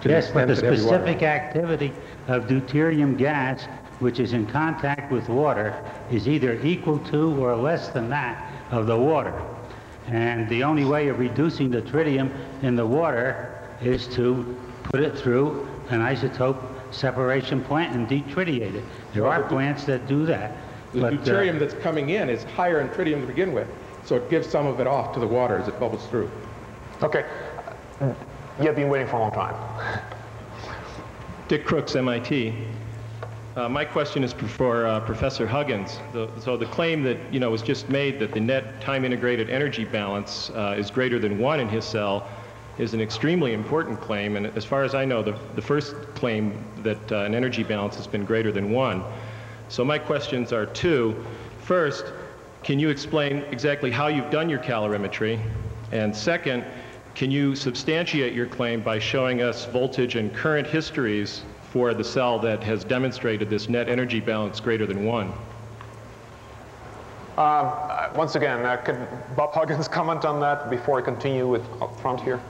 Yes, but the specific activity of deuterium gas, which is in contact with water, is either equal to or less than that of the water. And the only way of reducing the tritium in the water is to put it through an isotope separation plant and detritiate it. There are plants that do that. The deuterium that's coming in is higher in tritium to begin with, so it gives some of it off to the water as it bubbles through. Okay. You've been waiting for a long time. Dick Crooks, MIT. My question is for Professor Huggins. So the claim that was just made that the net time-integrated energy balance is greater than 1 in his cell is an extremely important claim. And as far as I know, the first claim that an energy balance has been greater than 1. So my questions are 2. First, can you explain exactly how you've done your calorimetry? And second, can you substantiate your claim by showing us voltage and current histories for the cell that has demonstrated this net energy balance greater than 1? Once again, could Bob Huggins comment on that before I continue with up front here?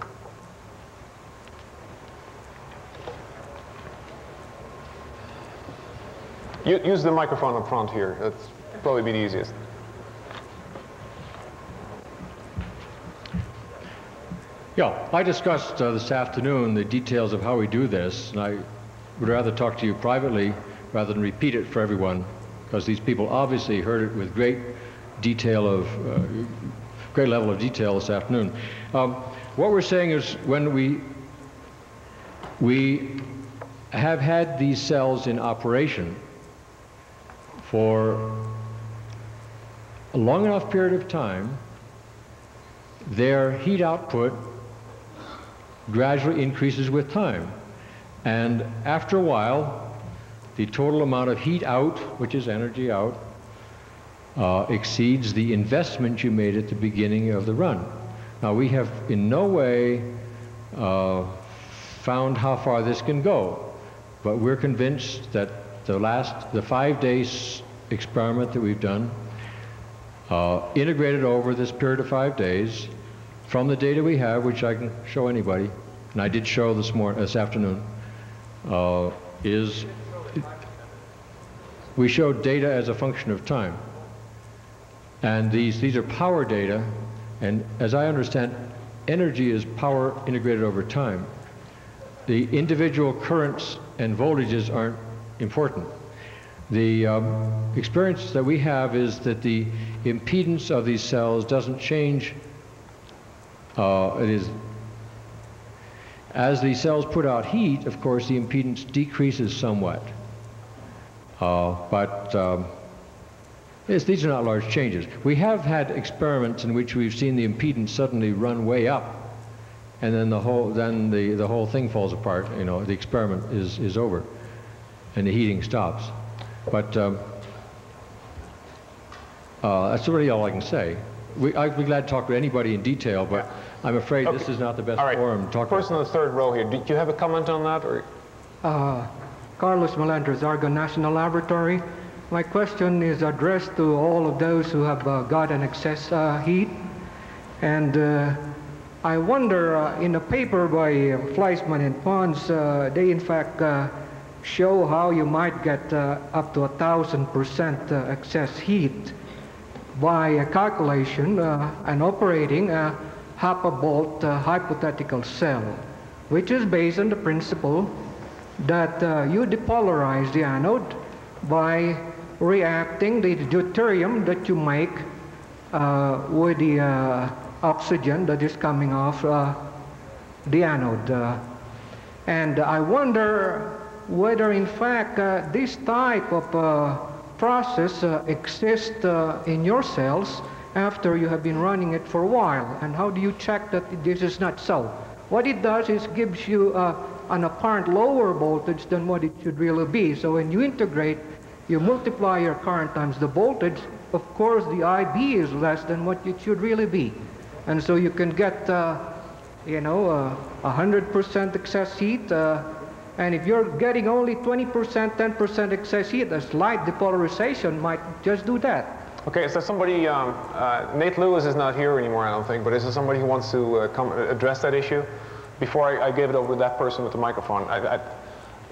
Use the microphone up front here. That's probably be the easiest. Yeah, I discussed this afternoon the details of how we do this, and I would rather talk to you privately rather than repeat it for everyone, because these people obviously heard it with great detail of, great level of detail this afternoon. What we're saying is when we have had these cells in operation for a long enough period of time, their heat output gradually increases with time. And after a while, the total amount of heat out, which is energy out, exceeds the investment you made at the beginning of the run. Now, we have in no way found how far this can go, but we're convinced that the 5 days experiment that we've done, integrated over this period of 5 days, from the data we have, which I can show anybody, and I did show this afternoon, we showed data as a function of time. And these are power data, and as I understand, energy is power integrated over time. The individual currents and voltages aren't important. The experience that we have is that the impedance of these cells doesn't change. As the cells put out heat, of course, the impedance decreases somewhat. These are not large changes. We have had experiments in which we've seen the impedance suddenly run way up, and then the whole thing falls apart. The experiment is over, and the heating stops. But that's really all I can say. I'd be glad to talk to anybody in detail, but I'm afraid this is not the best forum to talk about. Person on the third row here, did you have a comment on that? Or? Carlos Melendres, Argonne National Laboratory. My question is addressed to all of those who have got an excess heat. And I wonder, in a paper by Fleischmann and Pons, they in fact show how you might get up to 1,000% excess heat by a calculation and operating a half-a-volt hypothetical cell, which is based on the principle that you depolarize the anode by reacting the deuterium that you make with the oxygen that is coming off the anode. And I wonder whether in fact this type of process exists in your cells after you have been running it for a while, and how do you check that this is not so? What it does is gives you an apparent lower voltage than what it should really be. So when you integrate, you multiply your current times the voltage, of course the IB is less than what it should really be. And so you can get 100% excess heat, and if you're getting only 20%, 10% excess heat, a slight depolarization might just do that. Okay, is there somebody, Nate Lewis is not here anymore, I don't think, but is there somebody who wants to come address that issue? Before I gave it over to that person with the microphone,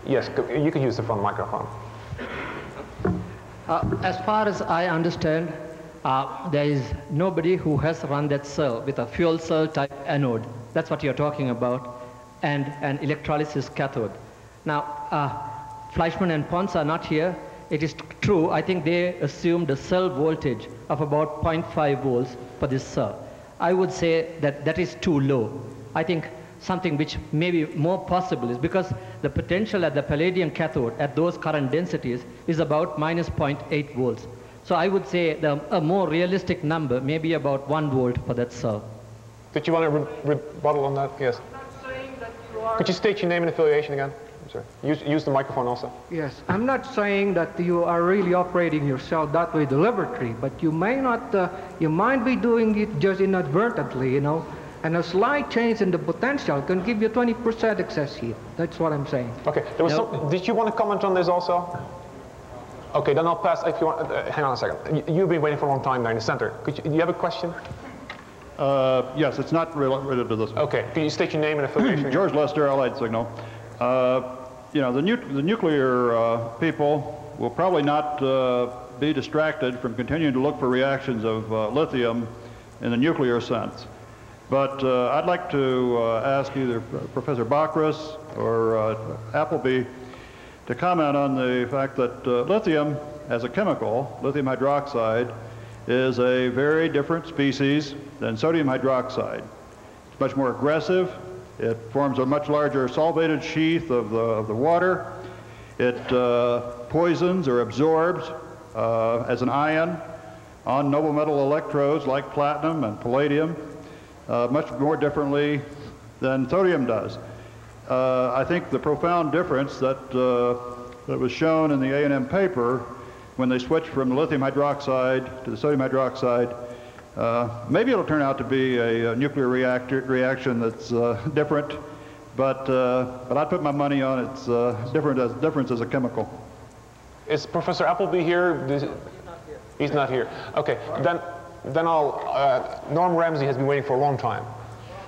yes, you can use the front microphone. As far as I understand, there is nobody who has run that cell with a fuel cell type anode. That's what you're talking about, and an electrolysis cathode. Now, Fleischmann and Pons are not here. It is true, I think they assumed a cell voltage of about 0.5 volts for this cell. I would say that that is too low. I think something which may be more possible is because the potential at the palladium cathode at those current densities is about minus 0.8 volts. So I would say a more realistic number may be about 1 volt for that cell. Did you want to rebuttal on that? Yes. I'm not saying that you are... Could you state your name and affiliation again? I'm sorry. Use the microphone also. Yes, I'm not saying that you are really operating your cell that way deliberately, but you may not, you might be doing it just inadvertently, you know, and a slight change in the potential can give you 20% excess heat. That's what I'm saying. Okay, there was did you want to comment on this also? Okay, then I'll pass, if you want, hang on a second. You've been waiting for a long time there in the center. Do you have a question? Yes, it's not related to this. Okay, can you state your name and affiliation? George Lester, Allied Signal. You know, the nuclear people will probably not be distracted from continuing to look for reactions of lithium in the nuclear sense. But I'd like to ask either Professor Bachrus or Appleby to comment on the fact that lithium as a chemical, lithium hydroxide, is a very different species than sodium hydroxide. It's much more aggressive. It forms a much larger solvated sheath of the water. It poisons or absorbs as an ion on noble metal electrodes like platinum and palladium much more differently than sodium does. I think the profound difference that was shown in the A&M paper when they switched from the lithium hydroxide to the sodium hydroxide, maybe it'll turn out to be a nuclear reaction that's different, but I'd put my money on its difference as a chemical. Is Professor Appleby here? He's not here. Okay, then I'll, Norm Ramsey has been waiting for a long time.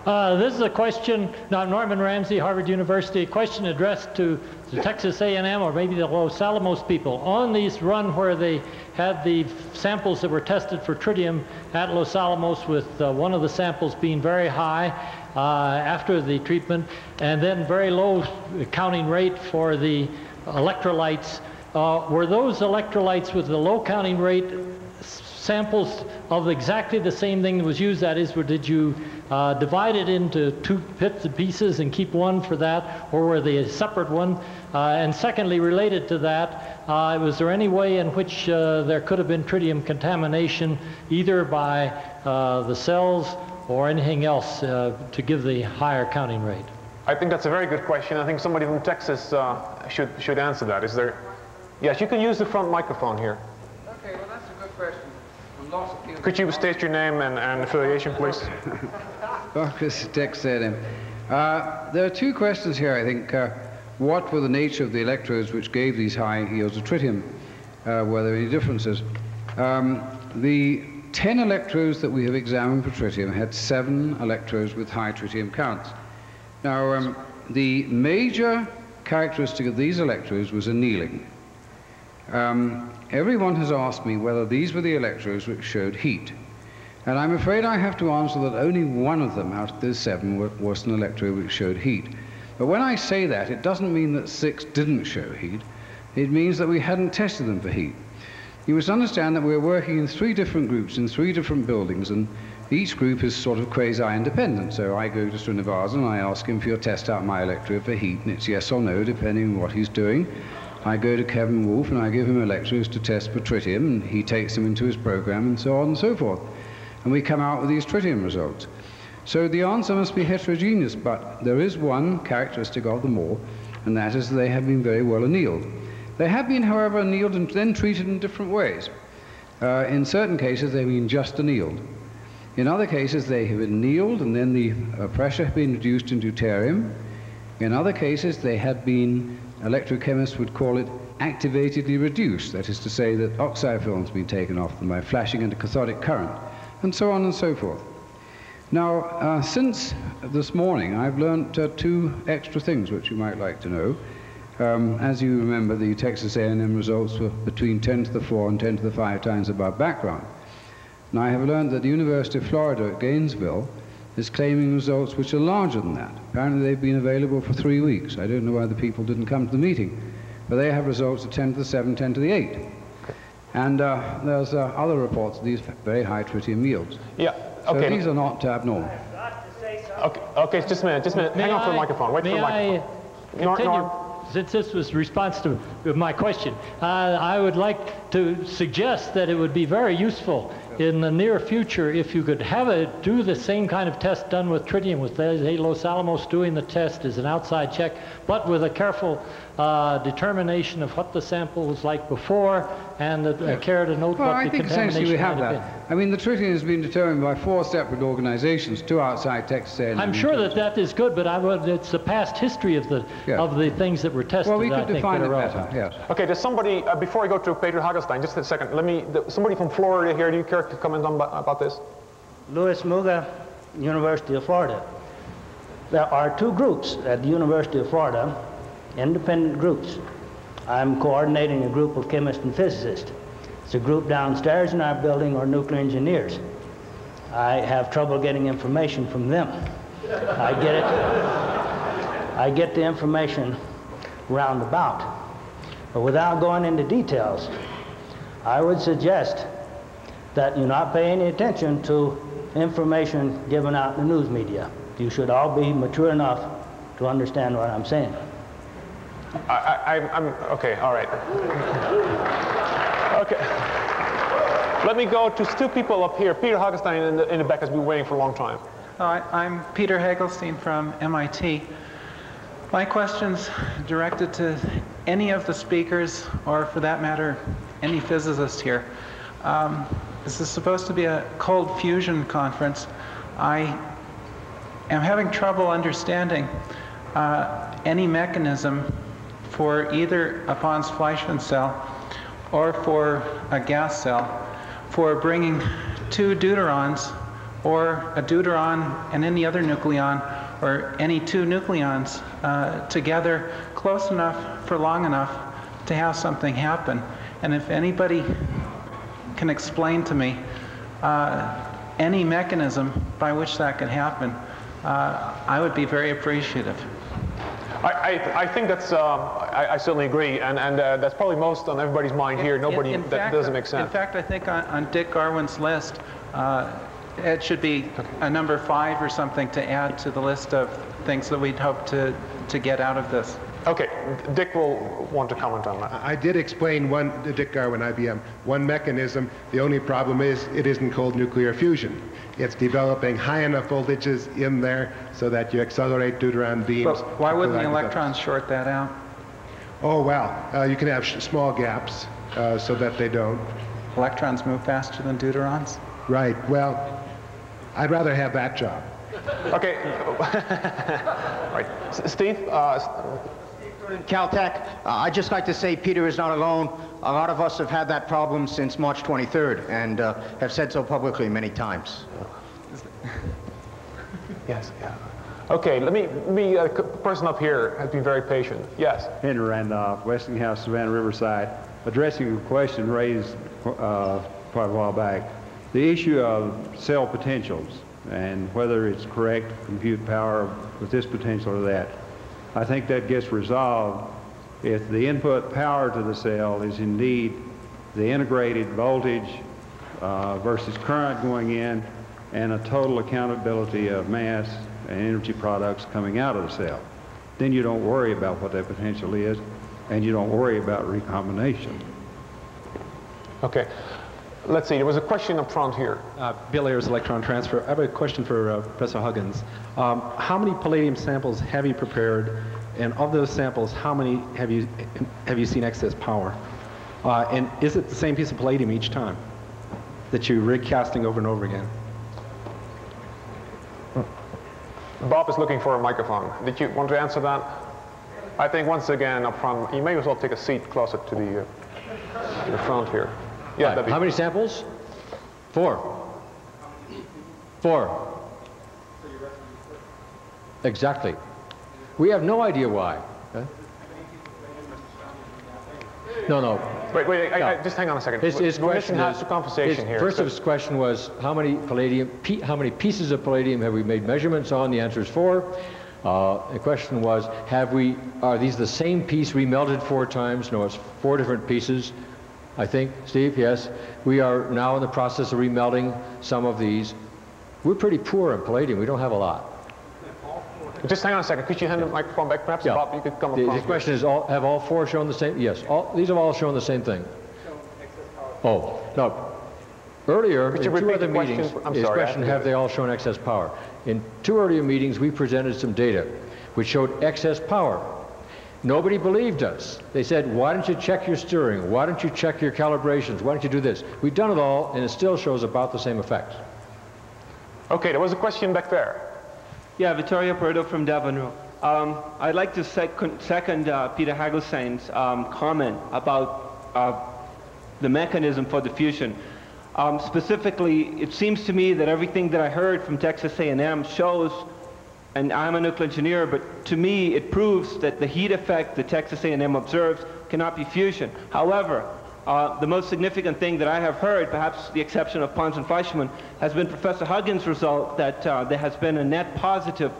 This is a question, Norman Ramsey, Harvard University, a question addressed to the Texas A&M or maybe the Los Alamos people. On these run where they had the samples that were tested for tritium at Los Alamos with one of the samples being very high after the treatment and then very low counting rate for the electrolytes. Were those electrolytes with the low counting rate samples of exactly the same thing that was used? That is, did you divide it into two bits and pieces and keep one for that, or were they a separate one? And secondly, related to that, was there any way in which there could have been tritium contamination either by the cells or anything else to give the higher counting rate? I think that's a very good question. I think somebody from Texas should answer that. Is there? Yes, you can use the front microphone here. Okay, well that's a good question. Could you state your name and affiliation, please? This is Tex Adam. There are two questions here, I think. What were the nature of the electrodes which gave these high yields of tritium? Were there any differences? The 10 electrodes that we have examined for tritium had 7 electrodes with high tritium counts. Now, the major characteristic of these electrodes was annealing. Everyone has asked me whether these were the electrodes which showed heat. And I'm afraid I have to answer that only one of them out of those 7 was an electrode which showed heat. But when I say that, it doesn't mean that 6 didn't show heat. It means that we hadn't tested them for heat. You must understand that we're working in 3 different groups in 3 different buildings, and each group is sort of quasi-independent. So I go to Srinivasan and I ask him for your test out my electrode for heat, and it's yes or no, depending on what he's doing. I go to Kevin Wolf and I give him electrodes to test for tritium, and he takes them into his program and so on and so forth. And we come out with these tritium results. So the answer must be heterogeneous, but there is one characteristic of them all, and that is they have been very well annealed. They have been, however, annealed and then treated in different ways. In certain cases, they've been just annealed. In other cases, they have been annealed and then the pressure has been reduced in deuterium. In other cases, they have been, electrochemists would call it, activatedly reduced. That is to say that oxide film has been taken off them by flashing into cathodic current, and so on and so forth. Now, since this morning, I've learnt 2 extra things which you might like to know. As you remember, the Texas A&M results were between 10 to the 4 and 10 to the 5 times above background. And I have learned that the University of Florida at Gainesville is claiming results which are larger than that. Apparently they've been available for 3 weeks. I don't know why the people didn't come to the meeting. But they have results of 10 to the 7, 10 to the 8. And there's other reports of these very high tritium yields. Yeah, okay. So these are not abnormal. Okay, just a minute. Hang on for the microphone. Wait for the microphone. Since this was response to my question, I would like to suggest that it would be very useful in the near future if you could do the same kind of test done with tritium, with Los Alamos doing the test as an outside check, but with a careful determination of what the sample was like before and a care to note what the contamination might have been. Well, I think essentially we have that. I mean, the tritium has been determined by 4 separate organizations, 2 outside Texas A&M. I'm sure that is good, but it's the past history of the things that were tested. Well, we could define it better, yes. Okay, does somebody, before I go to Peter Hagelstein, just a second, somebody from Florida here, do you care to comment on about this? Louis Muga, University of Florida. There are 2 groups at the University of Florida, independent groups. I'm coordinating a group of chemists and physicists. It's a group downstairs in our building, or nuclear engineers. I have trouble getting information from them. I get the information roundabout. But without going into details, I would suggest that you not pay any attention to information given out in the news media. You should all be mature enough to understand what I'm saying. I'm okay, all right. Okay. Let me go to 2 people up here. Peter Hagelstein in the back has been waiting for a long time. I'm Peter Hagelstein from MIT. My question's directed to any of the speakers, or for that matter, any physicist here. This is supposed to be a cold fusion conference. I am having trouble understanding any mechanism for either a Pons-Fleischmann cell or for a gas cell for bringing 2 deuterons, or a deuteron and any other nucleon, or any 2 nucleons together close enough for long enough to have something happen. And if anybody can explain to me any mechanism by which that could happen, I would be very appreciative. I think that's, I certainly agree, and that's probably most on everybody's mind here. Nobody, that doesn't make sense. In fact, I think on Dick Garwin's list, it should be a number 5 or something to add to the list of things that we'd hope to get out of this. Okay, Dick will want to comment on that. I did explain Dick Garwin, IBM, one mechanism. The only problem is it isn't cold nuclear fusion. It's developing high enough voltages in there so that you accelerate deuteron beams. But why wouldn't the electrons short that out? Oh, well, you can have small gaps so that they don't. Electrons move faster than deuterons? Right, well, I'd rather have that job. Okay, right. Steve? Caltech, I'd just like to say Peter is not alone. A lot of us have had that problem since March 23rd and have said so publicly many times. Yes, yeah. Okay, let me person up here has been very patient. Yes? Henry Randolph, Westinghouse, Savannah, Riverside, addressing a question raised quite a while back. The issue of cell potentials and whether it's correct to compute power with this potential or that. I think that gets resolved if the input power to the cell is indeed the integrated voltage versus current going in and a total accountability of mass and energy products coming out of the cell. Then you don't worry about what that potential is, and you don't worry about recombination. Okay. Let's see, there was a question up front here. Bill Ayers, Electron Transfer. I have a question for Professor Huggins. How many palladium samples have you prepared, and of those samples, how many have you seen excess power? And is it the same piece of palladium each time that you're recasting over and over again? Bob is looking for a microphone. Did you want to answer that? I think once again up front, you may as well take a seat closer to the front here. Yeah, How many samples? 4. Exactly. We have no idea why. Huh? No. Wait, just hang on a second. His question has the conversation here. First of his question was, how many pieces of palladium have we made measurements on? The answer is 4. The question was, are these the same piece remelted 4 times? No, it's 4 different pieces. I think, Steve, yes. We are now in the process of remelting some of these. We're pretty poor in palladium. We don't have a lot. Just hang on a second. Could you hand the microphone back? Perhaps, yeah. Bob, you could come across. The question is, have all 4 shown the same? Yes, these have all shown the same thing. Oh, no. Earlier, in 2 other meetings, his question, have they all shown excess power? In 2 earlier meetings, we presented some data which showed excess power. Nobody believed us. They said, why don't you check your steering? Why don't you check your calibrations? Why don't you do this? We've done it all, and it still shows about the same effects. Okay, there was a question back there. Yeah, Vittorio Perdo from Devon. I'd like to second Peter Hagelstein's comment about the mechanism for diffusion. Specifically, it seems to me that everything that I heard from Texas A&M shows, and I'm a nuclear engineer, but to me it proves that the heat effect that Texas A&M observes cannot be fusion. However, the most significant thing that I have heard, perhaps the exception of Pons and Fleischmann, has been Professor Huggins' result that there has been a net positive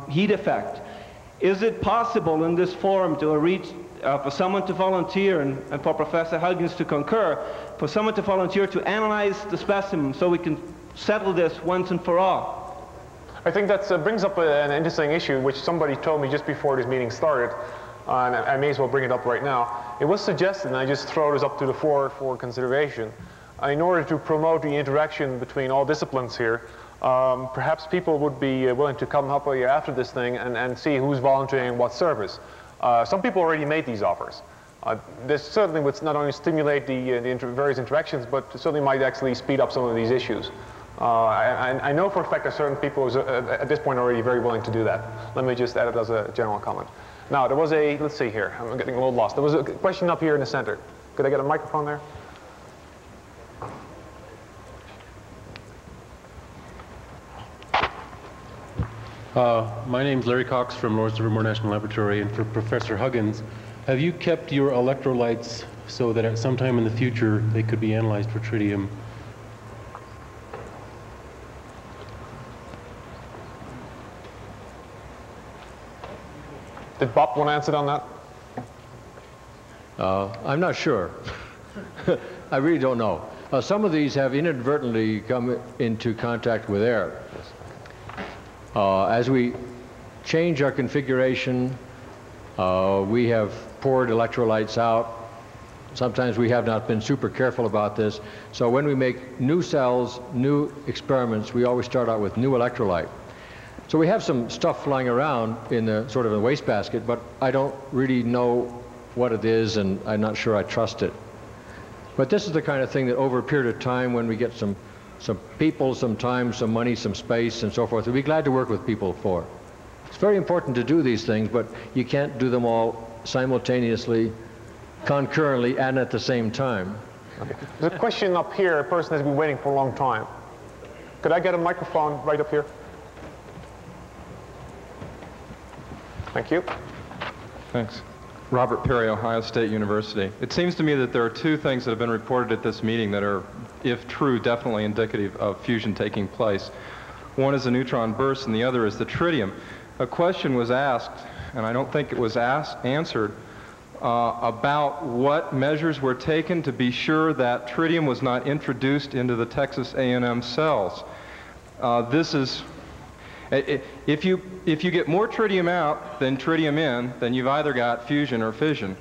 heat effect. Is it possible in this forum to reach, for someone to volunteer, and for Professor Huggins to concur, for someone to volunteer to analyze the specimen so we can settle this once and for all? I think that brings up an interesting issue which somebody told me just before this meeting started. And I may as well bring it up right now. It was suggested, and I just throw this up to the floor for consideration, in order to promote the interaction between all disciplines here, perhaps people would be willing to come up here after this thing and see who's volunteering in what service. Some people already made these offers. This certainly would not only stimulate the various interactions, but certainly might actually speed up some of these issues. I know for a fact that certain people are at this point already very willing to do that. Let me just add it as a general comment. Now, there was let's see here, I'm getting a little lost. There was a question up here in the center. Could I get a microphone there? My name's Larry Cox from Lawrence Livermore National Laboratory, and for Professor Huggins, have you kept your electrolytes so that at some time in the future they could be analyzed for tritium? Did Bob want to answer on that? I'm not sure. I really don't know. Some of these have inadvertently come into contact with air. As we change our configuration, we have poured electrolytes out. Sometimes we have not been super careful about this. So when we make new cells, new experiments, we always start out with new electrolyte. So we have some stuff flying around in the sort of a wastebasket, but I don't really know what it is, and I'm not sure I trust it. But this is the kind of thing that over a period of time, when we get some people, some time, some money, some space, and so forth, we'll be glad to work with people for. It's very important to do these things, but you can't do them all simultaneously, concurrently, and at the same time. Okay. There's a question up here. A person has been waiting for a long time. Could I get a microphone right up here? Thank you. Thanks. Robert Perry, Ohio State University. It seems to me that there are 2 things that have been reported at this meeting that are, if true, definitely indicative of fusion taking place. One is a neutron burst, and the other is the tritium. A question was asked, and I don't think it was answered, about what measures were taken to be sure that tritium was not introduced into the Texas A&M cells. This is If you get more tritium out than tritium in, then you've either got fusion or fission.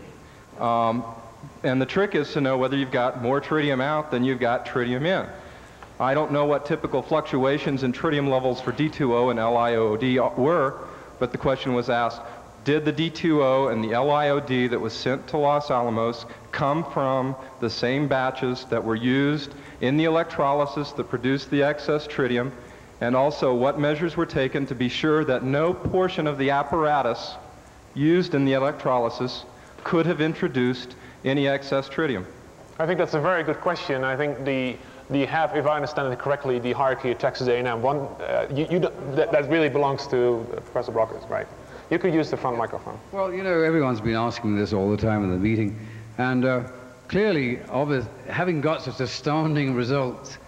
And the trick is to know whether you've got more tritium out than you've got tritium in. I don't know what typical fluctuations in tritium levels for D2O and LiOD were, but the question was asked, did the D2O and the LiOD that was sent to Los Alamos come from the same batches that were used in the electrolysis that produced the excess tritium? And also, what measures were taken to be sure that no portion of the apparatus used in the electrolysis could have introduced any excess tritium? I think that's a very good question. I think the do you have, if I understand it correctly, the hierarchy at Texas A&M? One, that really belongs to Professor Brockers, right? You could use the front microphone. Well, you know, everyone's been asking me this all the time in the meeting, and clearly, having got such astounding results,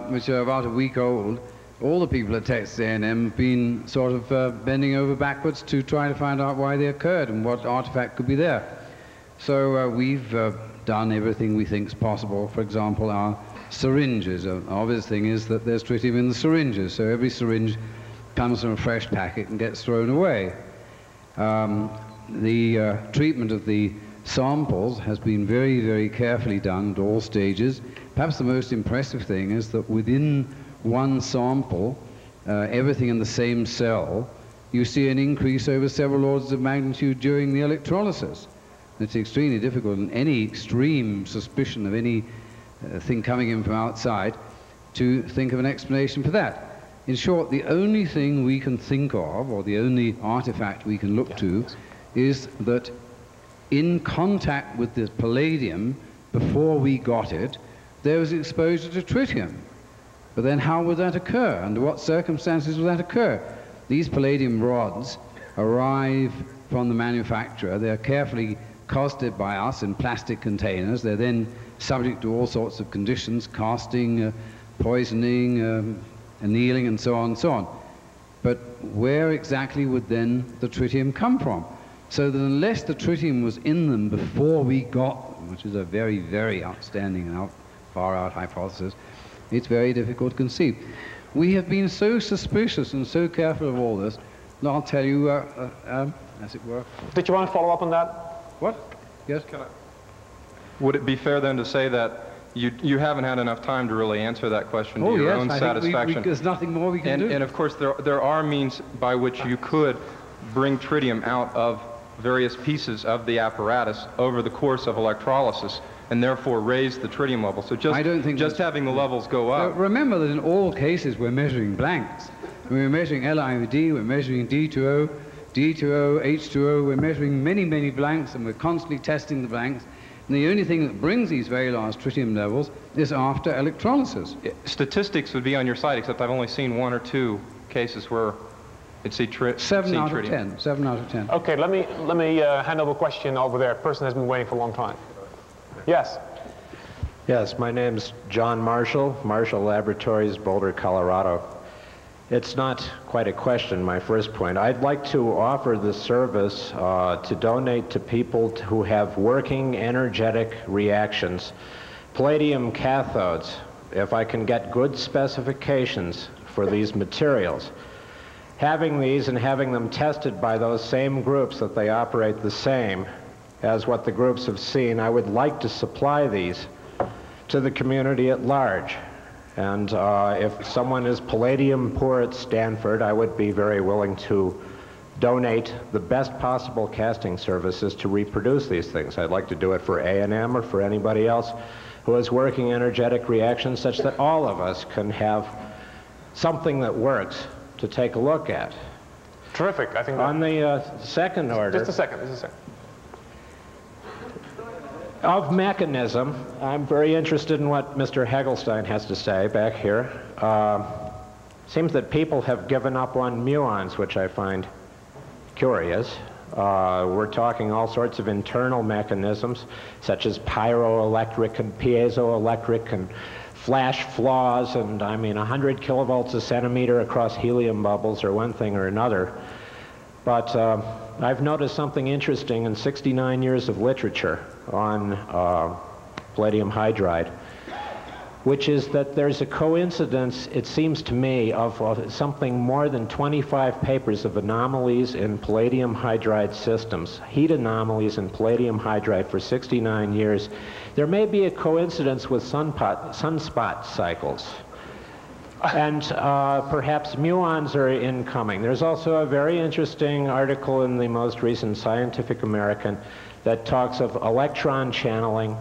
which are about a week old, all the people at Texas A&M have been sort of bending over backwards to try to find out why they occurred and what artifact could be there. So we've done everything we think is possible. For example, our syringes. An obvious thing is that there's tritium in the syringes, so every syringe comes from a fresh packet and gets thrown away. The treatment of the samples has been very, very carefully done at all stages. Perhaps the most impressive thing is that within one sample, everything in the same cell, you see an increase over several orders of magnitude during the electrolysis. It's extremely difficult, and any extreme suspicion of any thing coming in from outside, to think of an explanation for that. In short, the only thing we can think of, or the only artifact we can look to, is that in contact with the palladium, before we got it, there was exposure to tritium. But then how would that occur? Under what circumstances would that occur? These palladium rods arrive from the manufacturer. They're carefully costed by us in plastic containers. They're then subject to all sorts of conditions, casting, poisoning, annealing, and so on and so on. But where exactly would then the tritium come from? So that unless the tritium was in them before we got them, which is a very, very outstanding and far-out hypothesis, it's very difficult to conceive. We have been so suspicious and so careful of all this, and I'll tell you, as it were. Did you want to follow up on that? What? Yes? Would it be fair then to say that you haven't had enough time to really answer that question to your own satisfaction? There's nothing more we can do. And of course, there are means by which you could bring tritium out of various pieces of the apparatus over the course of electrolysis, and therefore raise the tritium level. So just having the levels go up. Remember that in all cases we're measuring blanks. We're measuring LIOD, we're measuring D2O, H2O, we're measuring many, many blanks, and we're constantly testing the blanks. And the only thing that brings these very large tritium levels is after electrolysis. Statistics would be on your side, except I've only seen 1 or 2 cases where it's 7 out of 10. 7 out of 10. Okay, let me hand over a question over there. A person has been waiting for a long time. Yes. Yes, my name's John Marshall, Marshall Laboratories, Boulder, Colorado. It's not quite a question, my first point. I'd like to offer the service to donate to people who have working energetic reactions. Palladium cathodes, if I can get good specifications for these materials. Having these and having them tested by those same groups that they operate the same as what the groups have seen, I would like to supply these to the community at large. And if someone is palladium poor at Stanford, I would be very willing to donate the best possible casting services to reproduce these things. I'd like to do it for A&M or for anybody else who has working energetic reactions, such that all of us can have something that works to take a look at. Terrific. I think on the second order. Just a second. Of mechanism, I'm very interested in what Mr. Hagelstein has to say back here. Seems that people have given up on muons, which I find curious. We're talking all sorts of internal mechanisms, such as pyroelectric and piezoelectric and flash flaws, and I mean 100 kilovolts a centimeter across helium bubbles or one thing or another. But I've noticed something interesting in 69 years of literature on palladium hydride, which is that there's a coincidence, it seems to me, of something more than 25 papers of anomalies in palladium hydride systems, heat anomalies in palladium hydride for 69 years. There may be a coincidence with sunspot cycles. And perhaps muons are incoming. There's also a very interesting article in the most recent Scientific American that talks of electron channeling,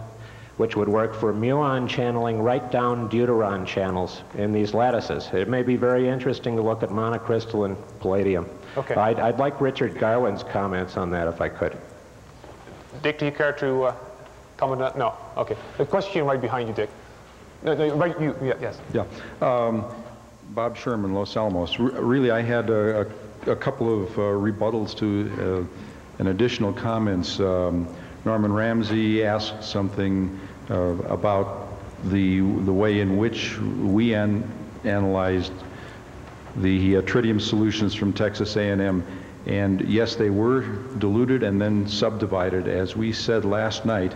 which would work for muon channeling right down deuteron channels in these lattices. It may be very interesting to look at monocrystalline palladium. Okay. I'd like Richard Garwin's comments on that if I could. Dick, do you care to comment on that? No. Okay. The question right behind you, Dick. Yes. Yeah. Bob Sherman, Los Alamos. Really, I had a couple of rebuttals to and additional comments. Norman Ramsey asked something about the way in which we analyzed the tritium solutions from Texas A&M. And yes, they were diluted and then subdivided, as we said last night.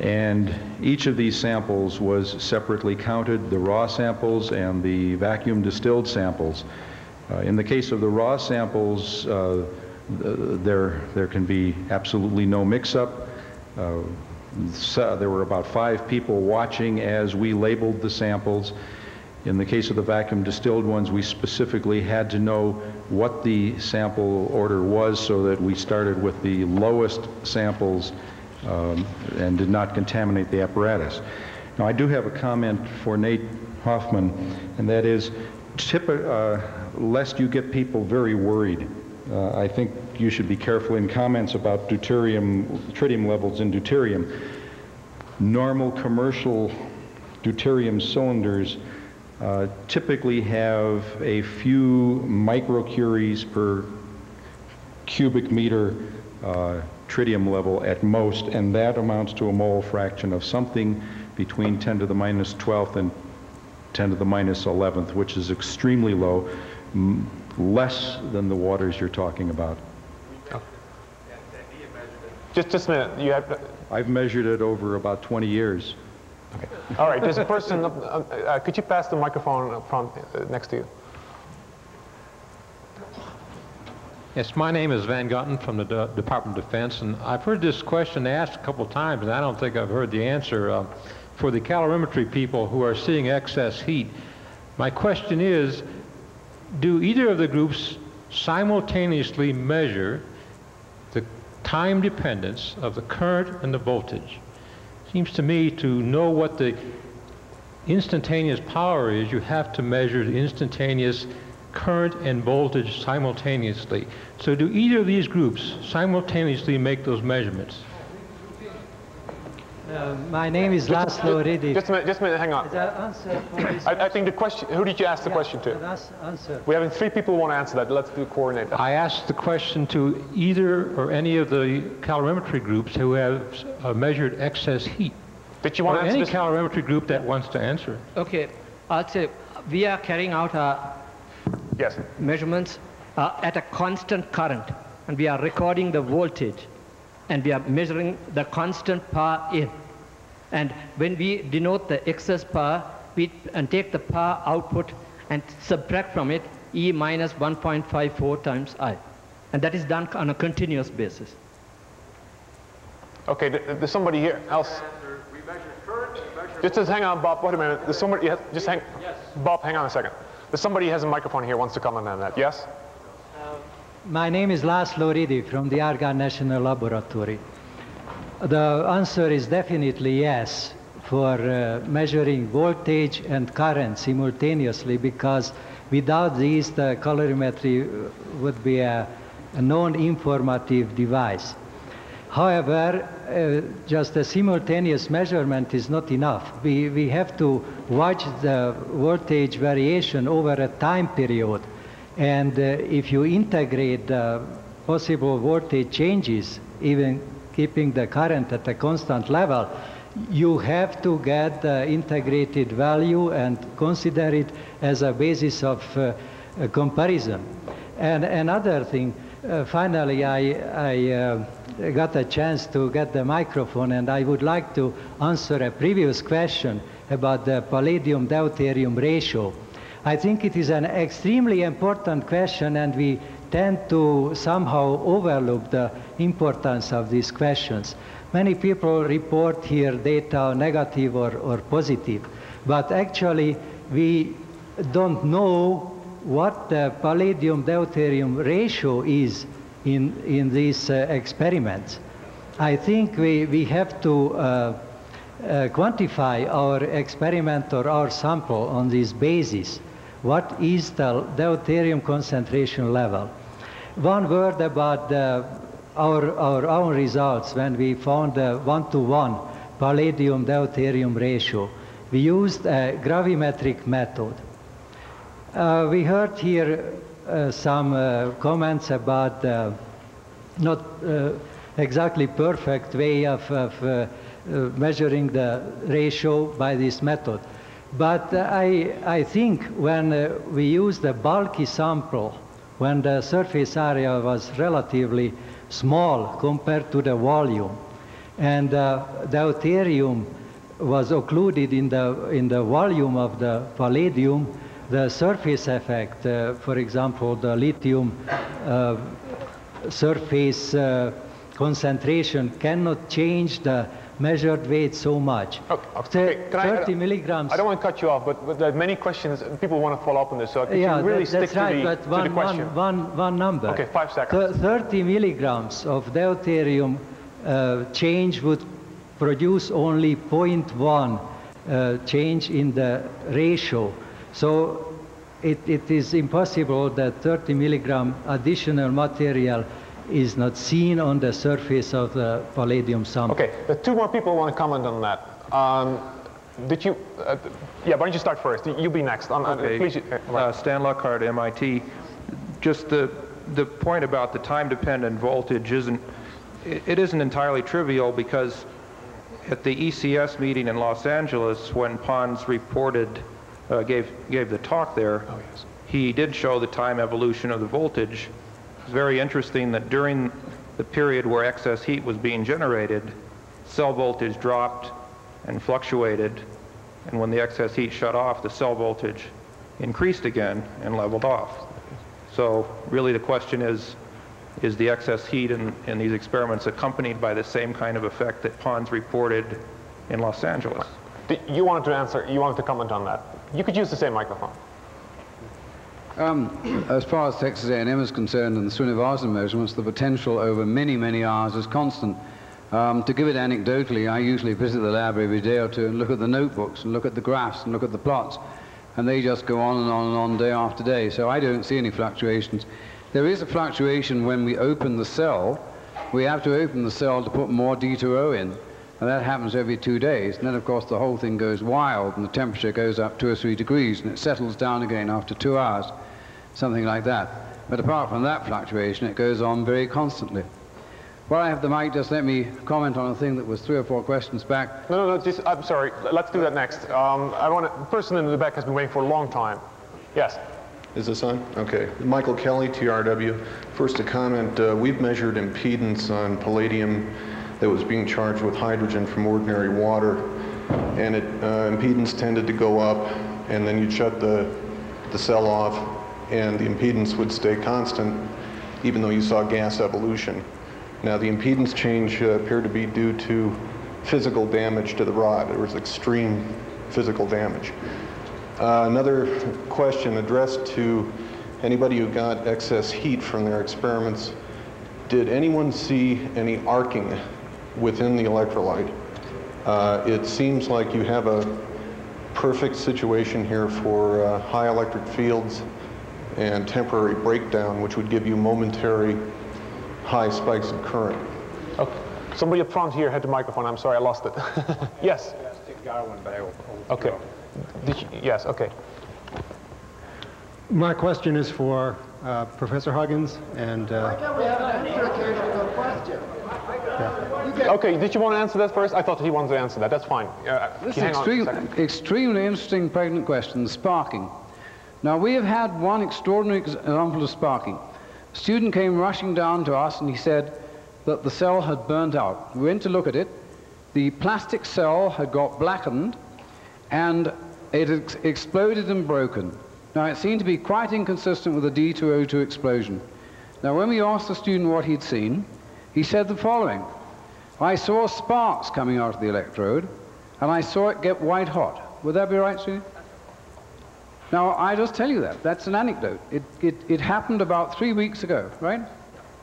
And each of these samples was separately counted, the raw samples and the vacuum distilled samples. In the case of the raw samples, there can be absolutely no mix-up. So there were about 5 people watching as we labeled the samples. In the case of the vacuum distilled ones, we specifically had to know what the sample order was so that we started with the lowest samples and did not contaminate the apparatus. Now, I do have a comment for Nate Hoffman, and that is, lest you get people very worried, I think you should be careful in comments about tritium levels in deuterium. Normal commercial deuterium cylinders typically have a few microcuries per cubic meter tritium level at most, and that amounts to a mole fraction of something between 10 to the minus 12th and 10 to the minus 11th, which is extremely low, less than the waters you're talking about. Oh. Just a minute. You have. I've measured it over about 20 years. Okay. All right. There's a person. Could you pass the microphone up front next to you? Yes, my name is Van Gotten from the Department of Defense, and I've heard this question asked a couple of times, and I don't think I've heard the answer. For the calorimetry people who are seeing excess heat, my question is, do either of the groups simultaneously measure the time dependence of the current and the voltage? Seems to me to know what the instantaneous power is, you have to measure the instantaneous current and voltage simultaneously. So do either of these groups simultaneously make those measurements? My name is Laszlo Ridi. Just a minute, hang on. I think the question, who did you ask the question to? Answer. We have 3 people who want to answer that. Let's coordinate that. I asked the question to either or any of the calorimetry groups who have measured excess heat. Did you want to answer any this? calorimetry group that wants to answer. Okay, I'll say we are carrying out measurements at a constant current, and we are recording the voltage, and we are measuring the constant power in. And when we denote the excess power, we take the power output and subtract from it E minus 1.54 times I. And that is done on a continuous basis. Okay, there's somebody here else. Just hang on, Bob, wait a minute. There's somebody, just hang, Bob, hang on a second. There's somebody who has a microphone here, wants to comment on that. Yes? My name is Laszlo Ridi from the Argonne National Laboratory. The answer is definitely yes for measuring voltage and current simultaneously, because without these the calorimetry would be a non-informative device. However, just a simultaneous measurement is not enough. We have to watch the voltage variation over a time period. And if you integrate the possible voltage changes, even keeping the current at a constant level, you have to get the integrated value and consider it as a basis of comparison. And another thing, finally, I got a chance to get the microphone, and I would like to answer a previous question about the palladium-deuterium ratio. I think it is an extremely important question, and we tend to somehow overlook the importance of these questions. Many people report here data negative or positive, but actually we don't know what the palladium-deuterium ratio is in these experiments. I think we have to quantify our experiment or our sample on this basis. What is the deuterium concentration level? One word about our own results when we found a 1-to-1 palladium-deuterium ratio. we used a gravimetric method. We heard here some comments about not exactly perfect way of measuring the ratio by this method. But I think when we used a bulky sample, when the surface area was relatively small compared to the volume, and the deuterium was occluded in the volume of the palladium, the surface effect, for example, the lithium surface concentration cannot change the measured weight so much. Okay. 30 milligrams. I don't want to cut you off, but there are many questions, and people want to follow up on this. So could you really stick to the question? One number. Okay, 5 seconds. 30 milligrams of deuterium change would produce only 0.1 change in the ratio. So it is impossible that 30 milligram additional material is not seen on the surface of the palladium sample. Okay, the 2 more people want to comment on that. Did you, yeah, why don't you start first? You be next. Okay. Please, Stan Lockhart, MIT. Just the point about the time-dependent voltage isn't entirely trivial, because at the ECS meeting in Los Angeles, when Pons reported, gave the talk there, he did show the time evolution of the voltage. It's very interesting that during the period where excess heat was being generated, cell voltage dropped and fluctuated, and when the excess heat shut off, the cell voltage increased again and leveled off. So really the question is the excess heat in these experiments accompanied by the same kind of effect that Pons reported in Los Angeles? You wanted to answer, you wanted to comment on that. You could use the same microphone. As far as Texas A&M is concerned and the Srinivasan measurements, the potential over many, many hours is constant. To give it anecdotally, I usually visit the lab every day or two and look at the notebooks and look at the graphs and look at the plots, and they just go on and on and on day after day, so I don't see any fluctuations. There is a fluctuation when we open the cell. We have to open the cell to put more D2O in, and that happens every 2 days. And then, of course, the whole thing goes wild, and the temperature goes up 2 or 3 degrees, and it settles down again after 2 hours, something like that. But apart from that fluctuation, it goes on very constantly. While I have the mic, just let me comment on a thing that was 3 or 4 questions back. No, just, I'm sorry. Let's do that next. The person in the back has been waiting for a long time. Yes. Is this on? Okay. Michael Kelly, TRW. First a comment, we've measured impedance on palladium that was being charged with hydrogen from ordinary water, and impedance tended to go up, and then you'd shut the cell off, and the impedance would stay constant, even though you saw gas evolution. Now the impedance change appeared to be due to physical damage to the rod. There was extreme physical damage. Another question addressed to anybody who got excess heat from their experiments. Did anyone see any arcing within the electrolyte? It seems like you have a perfect situation here for high electric fields and temporary breakdown, which would give you momentary high spikes of current. Okay. Somebody up front here had the microphone. I'm sorry, I lost it. Yes. Okay. Yes, okay. My question is for Professor Huggins and... Okay, did you want to answer that first? I thought he wanted to answer that. That's fine. This is extremely interesting, pregnant question, sparking. Now, we have had one extraordinary example of sparking. A student came rushing down to us and he said that the cell had burnt out. We went to look at it. The plastic cell had got blackened and it had exploded and broken. Now, it seemed to be quite inconsistent with a D2O2 explosion. Now, when we asked the student what he'd seen, he said the following: I saw sparks coming out of the electrode, and I saw it get white hot. Would that be right, Sue? Now, I just tell you that. That's an anecdote. It happened about 3 weeks ago, right?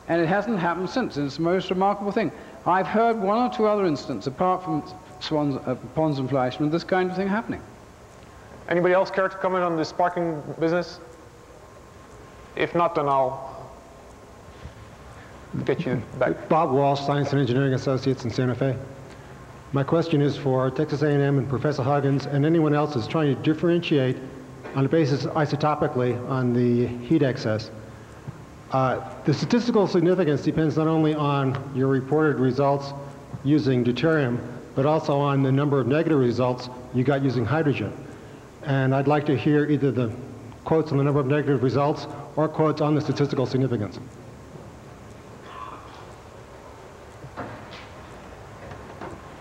And it hasn't happened since. It's the most remarkable thing. I've heard 1 or 2 other instances, apart from Pons and Fleischmann, this kind of thing happening. Anybody else care to comment on the sparking business? If not, then I'll get you back. Bob Walsh, Science and Engineering Associates in Santa Fe. My question is for Texas A&M and Professor Huggins and anyone else who's trying to differentiate on the basis isotopically on the heat excess. The statistical significance depends not only on your reported results using deuterium, but also on the number of negative results you got using hydrogen. And I'd like to hear either the quotes on the number of negative results or quotes on the statistical significance.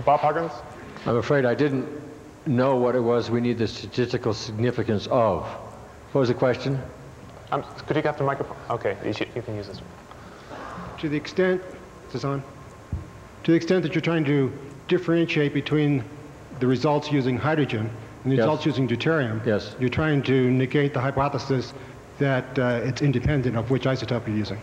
Bob Huggins? I'm afraid I didn't know what it was we need the statistical significance of. What was the question? Could you get the microphone? Okay, you can use this one. To the extent, is this on? To the extent that you're trying to differentiate between the results using hydrogen and the results using deuterium, you're trying to negate the hypothesis that it's independent of which isotope you're using.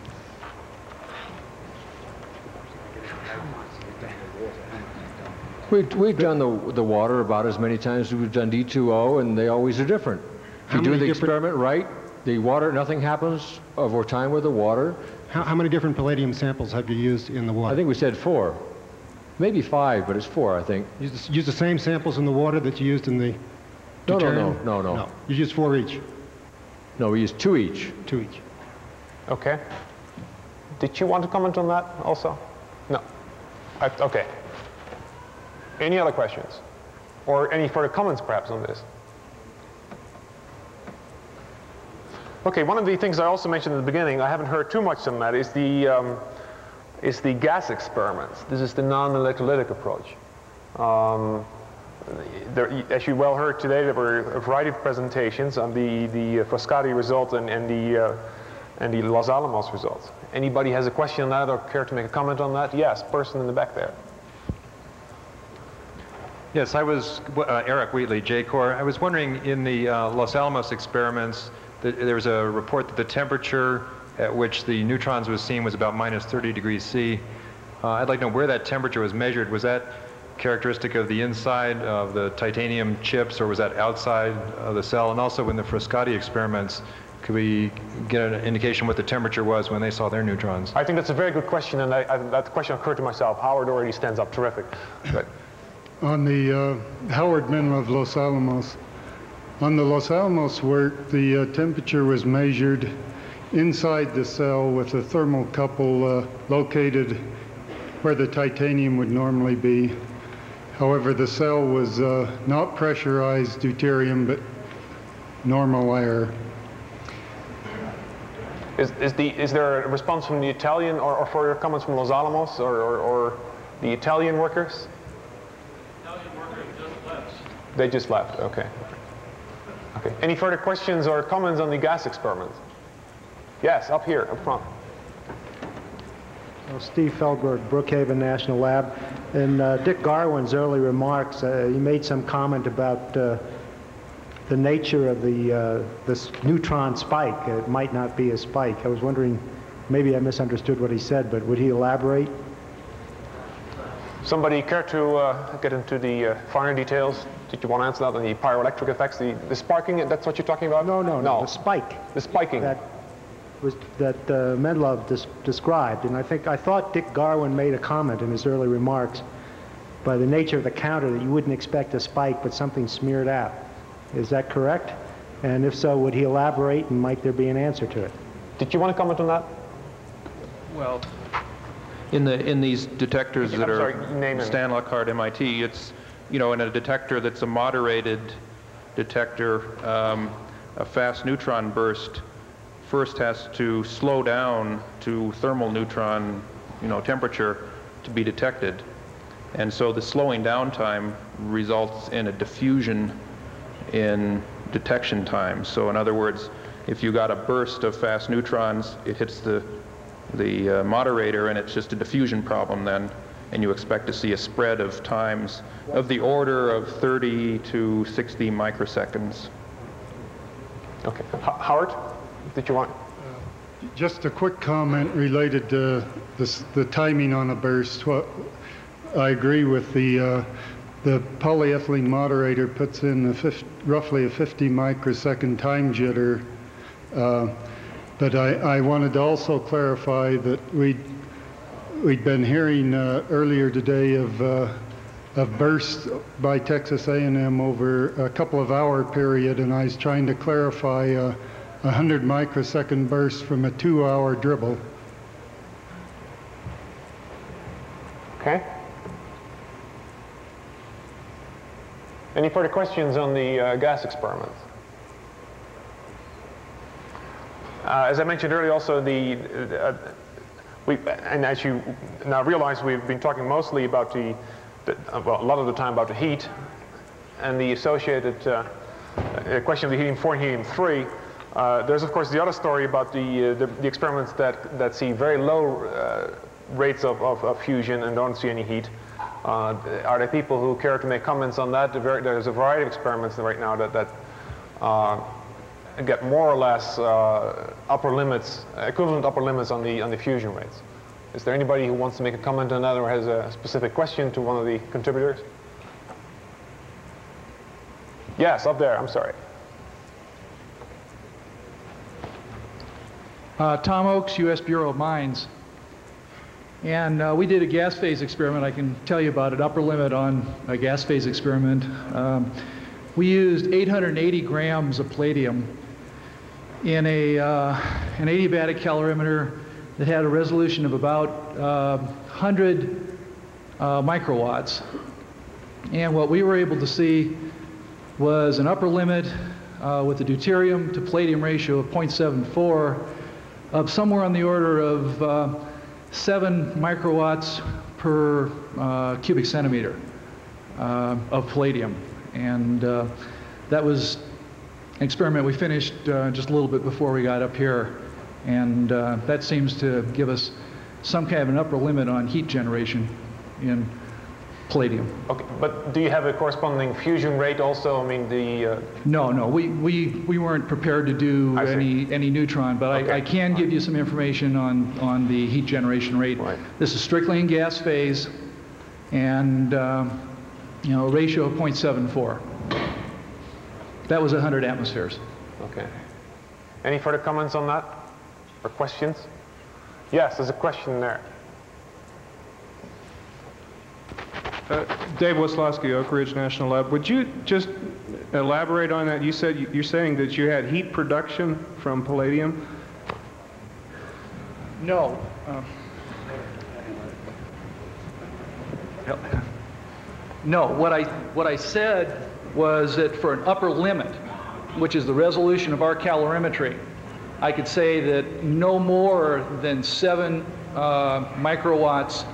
We've done the water about as many times as we've done D2O, and they always are different. If you do the experiment right, the water, nothing happens over time with the water. How many different palladium samples have you used in the water? I think we said 4. Maybe 5, but it's 4, I think. You use the same samples in the water that you used in the deuterium? No. You used 4 each? No, we used 2 each. 2 each. Okay. Did you want to comment on that also? No. Okay. Any other questions? Or any further comments perhaps on this? Okay, one of the things I also mentioned at the beginning, I haven't heard too much on that, is the gas experiments. This is the non-electrolytic approach. As you well heard today, there were a variety of presentations on the Frascati results and the Los Alamos results. Anybody has a question on that or care to make a comment on that? Yes, person in the back there. Yes, I was Eric Wheatley, J-Corps. I was wondering, in the Los Alamos experiments, there was a report that the temperature at which the neutrons was seen was about minus 30 degrees C. I'd like to know where that temperature was measured. Was that characteristic of the inside of the titanium chips, or was that outside of the cell? And also in the Frascati experiments, could we get an indication what the temperature was when they saw their neutrons? I think that's a very good question, and that question occurred to myself. Howard already stands up. Terrific. Good. On the Howard Menlove Los Alamos, on the Los Alamos work, the temperature was measured inside the cell with a thermocouple located where the titanium would normally be. However, the cell was not pressurized deuterium, but normal air. Is there a response from the Italian or further comments from Los Alamos or the Italian workers? Italian workers just left. They just left, okay. Okay. Any further questions or comments on the gas experiment? Yes, up here, up front. Well, Steve Feldberg, Brookhaven National Lab. In Dick Garwin's early remarks, he made some comment about the nature of this neutron spike. It might not be a spike. I was wondering, maybe I misunderstood what he said, but would he elaborate? Somebody care to get into the finer details? Did you want to answer that on the pyroelectric effects, the sparking? That's what you're talking about? No, the spike. The spiking. That Menlove described, and I thought Dick Garwin made a comment in his early remarks by the nature of the counter that you wouldn't expect a spike, but something smeared out. Is that correct? And if so, would he elaborate, and might there be an answer to it? Did you want to comment on that? Well, in these detectors that are Stan Lockhart, MIT, it's, in a detector that's a moderated detector, a fast neutron burst first has to slow down to thermal neutron, temperature to be detected. And so the slowing down time results in a diffusion in detection time. So in other words, if you got a burst of fast neutrons, it hits the moderator, and it's just a diffusion problem then, and you expect to see a spread of times of the order of 30 to 60 microseconds. Okay. Howard, did you want? Just a quick comment related to the timing on a burst. I agree with the polyethylene moderator puts in roughly a 50 microsecond time jitter. But I wanted to also clarify that we'd been hearing earlier today of of bursts by Texas A&M over a couple of hour period, and I was trying to clarify a 100 microsecond burst from a 2-hour dribble. Okay. Any further questions on the gas experiments? As I mentioned earlier, also and as you now realize, we've been talking mostly about well, a lot of the time about the heat and the associated question of the helium-4 and helium-3. There's of course the other story about the experiments that see very low rates of fusion and don't see any heat. Are there people who care to make comments on that? There's a variety of experiments right now that get more or less upper limits, equivalent upper limits on the fusion rates. Is there anybody who wants to make a comment on that or has a specific question to one of the contributors? Yes, up there, I'm sorry. Tom Oakes, U.S. Bureau of Mines. And we did a gas phase experiment. I can tell you about it, upper limit on a gas phase experiment. We used 880 grams of palladium in an adiabatic calorimeter that had a resolution of about 100 microwatts. And what we were able to see was an upper limit with the deuterium to palladium ratio of 0.74 of somewhere on the order of 7 microwatts per cubic centimeter of palladium. And that was an experiment we finished just a little bit before we got up here. And that seems to give us some kind of an upper limit on heat generation in palladium. Okay, but do you have a corresponding fusion rate also? I mean, No, we weren't prepared to do any neutron, but okay. I can give you some information on the heat generation rate. Right. This is strictly in gas phase, and a ratio of 0.74. That was 100 atmospheres. Okay. Any further comments on that or questions? Yes, there's a question there. Dave Weslowski, Oak Ridge National Lab. Would you just elaborate on that? You're saying that you had heat production from palladium? No. No. What I said was that for an upper limit, which is the resolution of our calorimetry, I could say that no more than 7 microwatts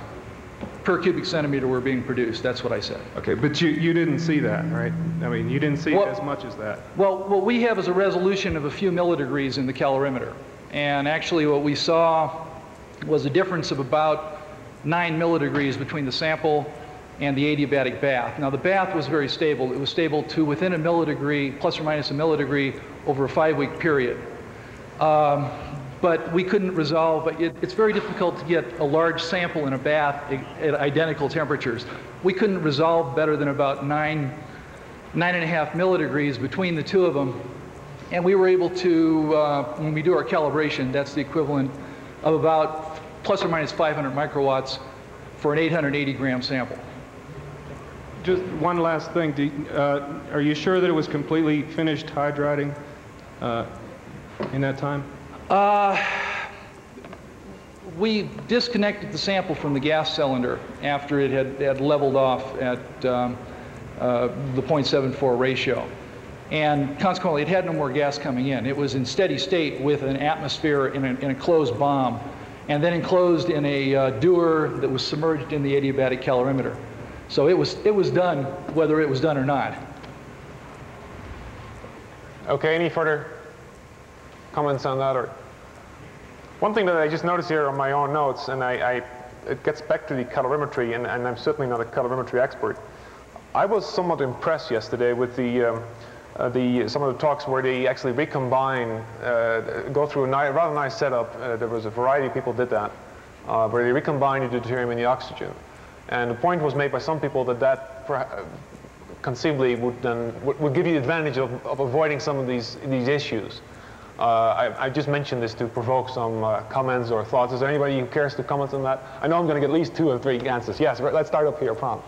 per cubic centimeter were being produced. That's what I said. Okay, but you didn't see that, right? I mean, you didn't see as much as that. Well, what we have is a resolution of a few milledegrees in the calorimeter. And actually what we saw was a difference of about 9 milledegrees between the sample and the adiabatic bath. Now the bath was very stable. It was stable to within a millidegree, plus or minus a millidegree, over a 5-week period. But we couldn't resolve, it's very difficult to get a large sample in a bath at identical temperatures. We couldn't resolve better than about 9.5 milledegrees between the two of them. And we were able to, when we do our calibration, that's the equivalent of about plus or minus 500 microwatts for an 880 gram sample. Just one last thing. Are you sure that it was completely finished hydriding in that time? We disconnected the sample from the gas cylinder after it had leveled off at the 0.74 ratio. And consequently, it had no more gas coming in. It was in steady state with an atmosphere in a closed bomb, and then enclosed in a dewar that was submerged in the adiabatic calorimeter. So it was done, whether it was done or not. Okay, any further comments on that? Or one thing that I just noticed here on my own notes, and it gets back to the calorimetry, and I'm certainly not a calorimetry expert. I was somewhat impressed yesterday with some of the talks where they actually recombine, go through a rather nice setup. There was a variety of people did that, where they recombine the deuterium and the oxygen. And the point was made by some people that conceivably would give you the advantage of avoiding some of these issues. I just mentioned this to provoke some comments or thoughts. Is there anybody who cares to comment on that? I know I'm going to get at least 2 or 3 answers. Yes, let's start up here, Prom.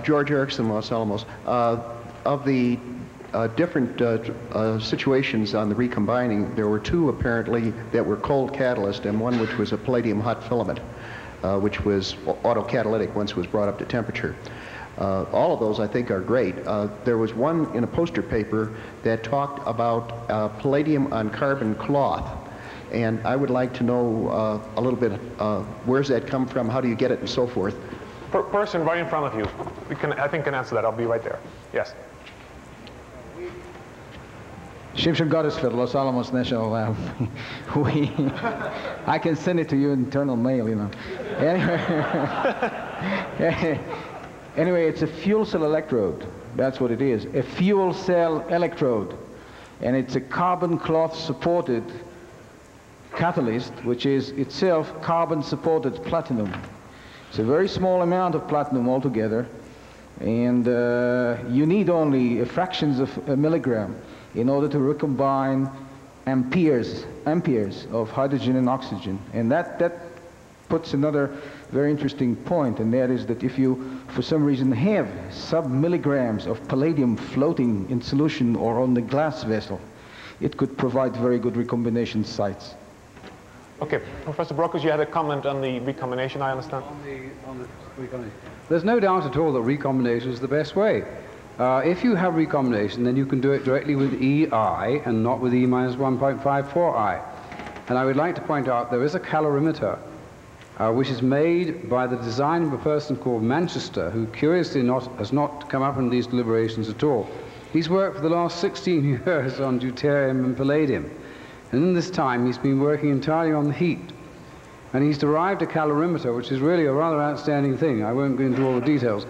George Erickson, Los Alamos. Of the different situations on the recombining, there were two apparently that were cold catalyst and one which was a palladium hot filament, which was autocatalytic once it was brought up to temperature. All of those I think are great. There was one in a poster paper that talked about palladium on carbon cloth. And I would like to know a little bit, where's that come from, how do you get it, and so forth. Person right in front of you, I think can answer that. I'll be right there. Yes. Shimshon Goddesfield, Los Alamos National Lab. I can send it to you in internal mail, you know. Anyway, it's a fuel cell electrode. That's what it is. A fuel cell electrode. And it's a carbon cloth supported catalyst, which is itself carbon supported platinum. It's a very small amount of platinum altogether. And you need only fractions of a milligram in order to recombine amperes of hydrogen and oxygen. And that puts another very interesting point, and that is that if you, for some reason, have sub-milligrams of palladium floating in solution or on the glass vessel, it could provide very good recombination sites. Okay, Professor Brockes, you had a comment on the recombination, I understand? On the recombination. There's no doubt at all that recombination is the best way. If you have recombination, then you can do it directly with EI and not with E minus 1.54I. And I would like to point out there is a calorimeter which is made by the design of a person called Manchester, who curiously has not come up in these deliberations at all. He's worked for the last 16 years on deuterium and palladium. And in this time, he's been working entirely on the heat. And he's derived a calorimeter, which is really a rather outstanding thing. I won't go into all the details.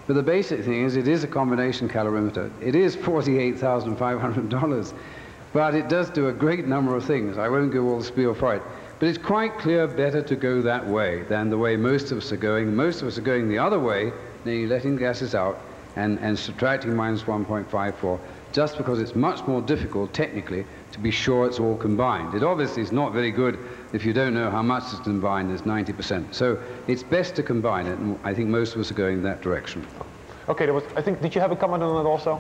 But the basic thing is it is a combination calorimeter. It is $48,500, but it does do a great number of things. I won't go all the spiel for it. But it's quite clear better to go that way than the way most of us are going. Most of us are going the other way, namely letting gases out and subtracting minus 1.54, just because it's much more difficult technically to be sure it's all combined. It obviously is not very good if you don't know how much is combined as 90%. So it's best to combine it, and I think most of us are going in that direction. Okay, did you have a comment on that also?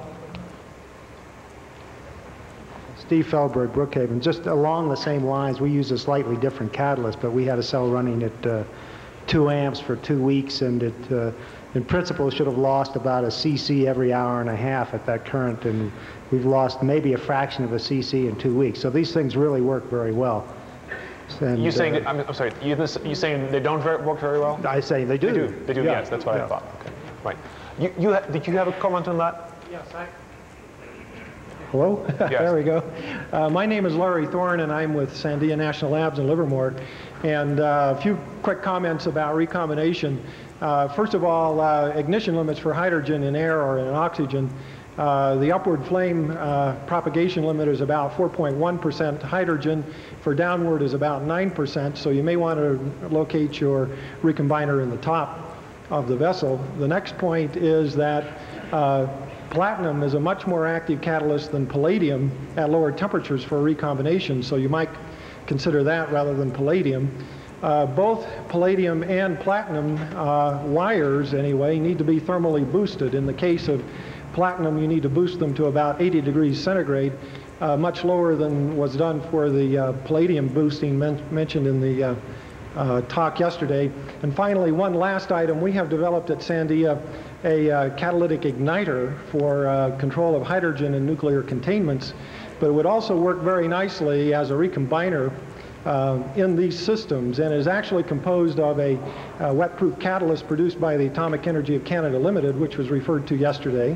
Steve Feldberg, Brookhaven. Just along the same lines, we use a slightly different catalyst, but we had a cell running at 2 amps for 2 weeks, and it, in principle, should have lost about a cc every hour and a half at that current, and we've lost maybe a fraction of a cc in 2 weeks. So these things really work very well. And, you're saying, I'm sorry, you're saying they don't work very well? I say they do. They do, yeah. Yes, that's what yeah. I thought. Okay, right. Did you have a comment on that? Yes, Hello? Yes. There we go. My name is Larry Thorne, and I'm with Sandia National Labs in Livermore. And a few quick comments about recombination. First of all, ignition limits for hydrogen in air or in oxygen. The upward flame propagation limit is about 4.1% hydrogen. For downward is about 9%. So you may want to locate your recombiner in the top of the vessel. The next point is that platinum is a much more active catalyst than palladium at lower temperatures for recombination, so you might consider that rather than palladium. Both palladium and platinum wires, anyway, need to be thermally boosted. In the case of platinum, you need to boost them to about 80 degrees centigrade, much lower than was done for the palladium boosting mentioned in the talk yesterday. And finally, one last item, we have developed at Sandia a catalytic igniter for control of hydrogen and nuclear containments, but it would also work very nicely as a recombiner in these systems, and is actually composed of a wet-proof catalyst produced by the Atomic Energy of Canada Limited, which was referred to yesterday,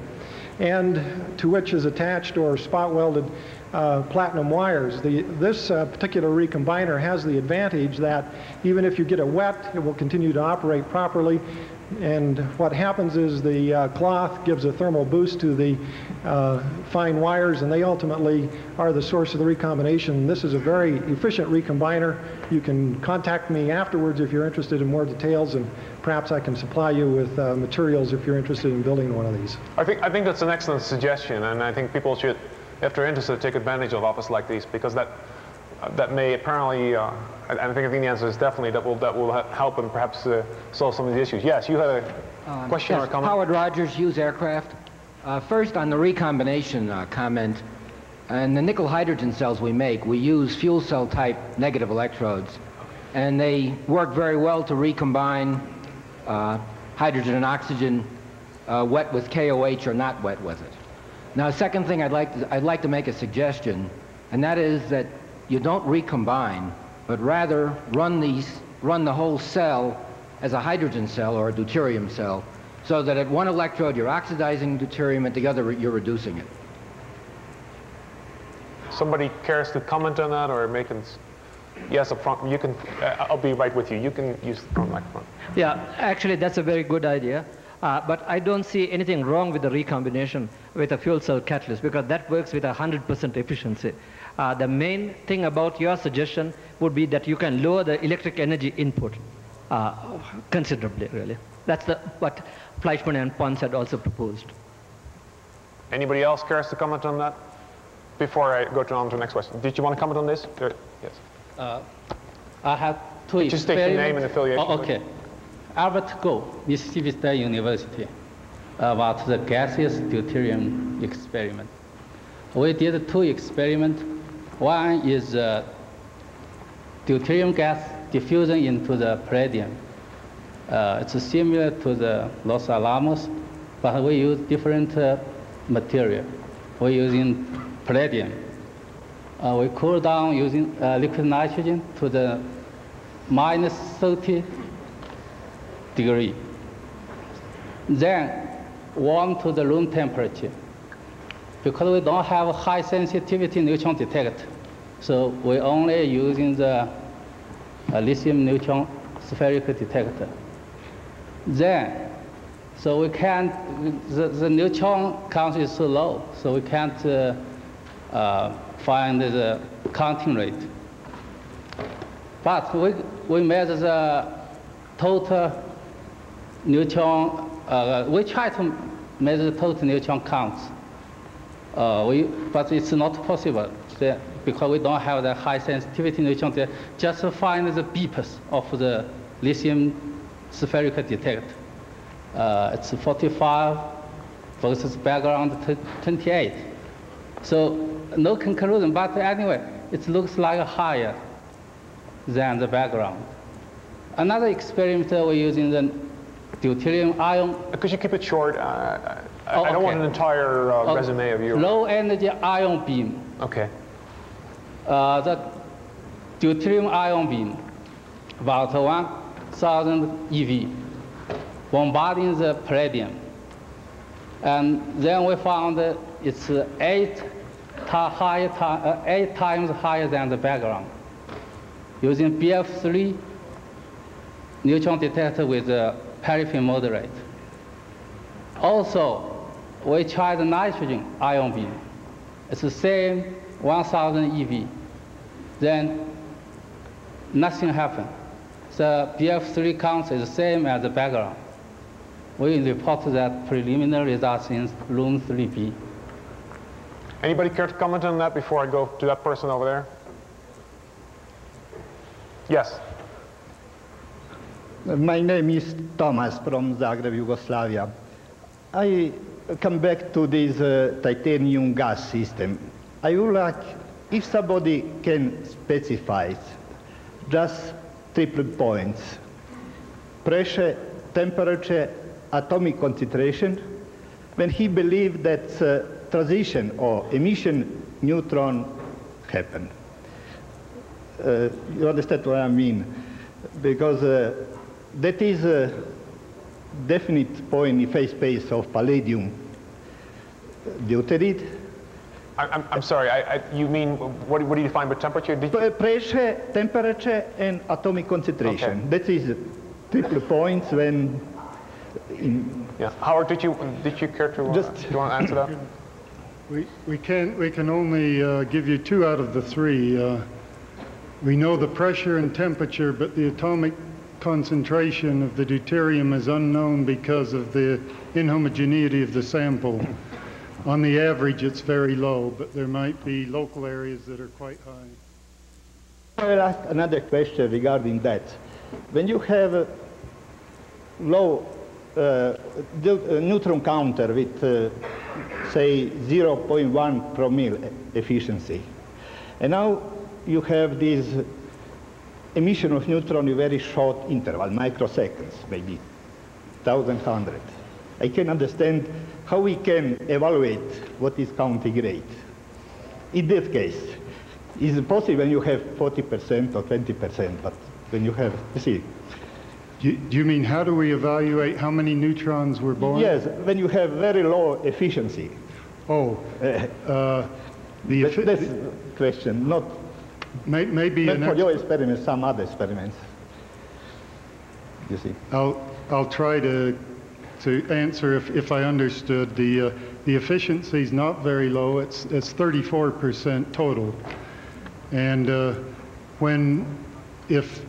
and to which is attached or spot-welded platinum wires. This particular recombiner has the advantage that even if you get it wet, it will continue to operate properly. And what happens is the cloth gives a thermal boost to the fine wires, and they ultimately are the source of the recombination. This is a very efficient recombiner. You can contact me afterwards if you're interested in more details, and perhaps I can supply you with materials if you're interested in building one of these. I think that's an excellent suggestion, and I think people should, if they're interested, take advantage of offers like these, because that that may apparently, I think the answer is definitely that will help and perhaps solve some of these issues. Yes, you had a question or a comment? Howard Rogers, Hughes Aircraft. First, on the recombination comment, in the nickel hydrogen cells we make, we use fuel cell type negative electrodes, and they work very well to recombine hydrogen and oxygen wet with KOH or not wet with it. Now, second thing, I'd like to make a suggestion, and that is that you don't recombine, but rather run the whole cell as a hydrogen cell or a deuterium cell, so that at one electrode you're oxidizing deuterium, at the other you're reducing it. Somebody cares to comment on that or make it? Yes, up front. You can. I'll be right with you. You can use the front microphone. Yeah, actually, that's a very good idea. But I don't see anything wrong with the recombination with a fuel cell catalyst, because that works with 100% efficiency. The main thing about your suggestion would be that you can lower the electric energy input considerably, really. That's what Fleischmann and Pons had also proposed. Anybody else cares to comment on that before I go on to the next question? Did you want to comment on this? Yes. I have two experiments. Just state your name and affiliation. Oh, okay. Albert Go, Mississippi State University, about the gaseous deuterium experiment. We did two experiments. One is deuterium gas diffusion into the palladium. It's similar to the Los Alamos, but we use different material. We're using palladium. We cool down using liquid nitrogen to the minus 30 degree. Then warm to the room temperature. Because we don't have a high sensitivity neutron detector, so we're only using the lithium neutron spherical detector. Then, so we can't, the neutron count is so low, so we can't find the counting rate. But we measure the total neutron, we try to measure the total neutron counts. But it's not possible because we don't have the high sensitivity neutron to just find the beepers of the lithium spherical detector. It's 45 versus background 28. So no conclusion, but anyway, it looks like higher than the background. Another experiment we're using the deuterium ion. Could you keep it short? I don't want an entire resume of you. Low energy ion beam. Okay. The deuterium ion beam, about 1,000 EV, bombarding the palladium. And then we found that it's 8 times higher than the background. Using BF3 neutron detector with a paraffin moderate. Also, we tried the nitrogen ion beam. It's the same 1,000 EV. Then nothing happened. The BF3 count is the same as the background. We report that preliminary results in room 3B. Anybody care to comment on that before I go to that person over there? Yes. My name is Thomas from Zagreb, Yugoslavia. I come back to this titanium gas system. I would like, if somebody can specify just 3 points: pressure, temperature, atomic concentration, when he believed that transition or emission neutron happened. You understand what I mean? Because that is a definite point in phase space of palladium deuteride. I'm sorry, you mean, what do you define by temperature? Pressure, temperature, and atomic concentration. Okay. That is 3 points when... Yeah. Howard, did you care to, do you want to answer that? We can only give you 2 out of the 3. We know the pressure and temperature, but the atomic concentration of the deuterium is unknown because of the inhomogeneity of the sample. On the average, it's very low, but there might be local areas that are quite high. I will ask another question regarding that. When you have a low neutron counter with, say, 0.1 promille efficiency, and now you have this emission of neutron in very short interval, microseconds, maybe 1,100. I can understand how we can evaluate what is counting rate. In this case, is it possible when you have 40% or 20%, but when you have, you see. Do you mean how do we evaluate how many neutrons were born? Yes, when you have very low efficiency. Oh, that's the question, not maybe not for your experiments, some other experiments. You see. I'll try to answer if I understood. The efficiency is not very low. It's 34% total. And if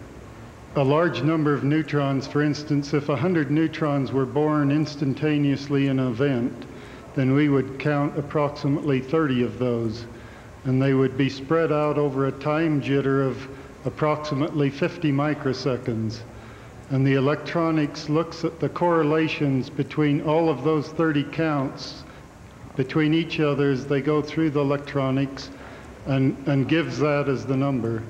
a large number of neutrons, for instance, if 100 neutrons were born instantaneously in an event, then we would count approximately 30 of those. And they would be spread out over a time jitter of approximately 50 microseconds. And the electronics looks at the correlations between all of those 30 counts between each other as they go through the electronics and gives that as the number.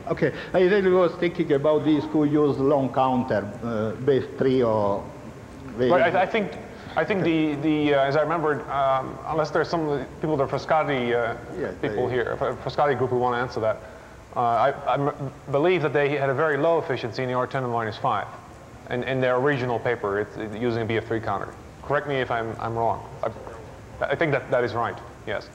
Okay, I really was thinking about these who use long counter, base 3 or... Right, I think as I remembered, unless there's some people that are Frascati people here, Frascati group who want to answer that, I believe that they had a very low efficiency in the order 10 to the minus 5 in their original paper. It's using a BF3 counter. Correct me if I'm wrong. I think that is right, yes.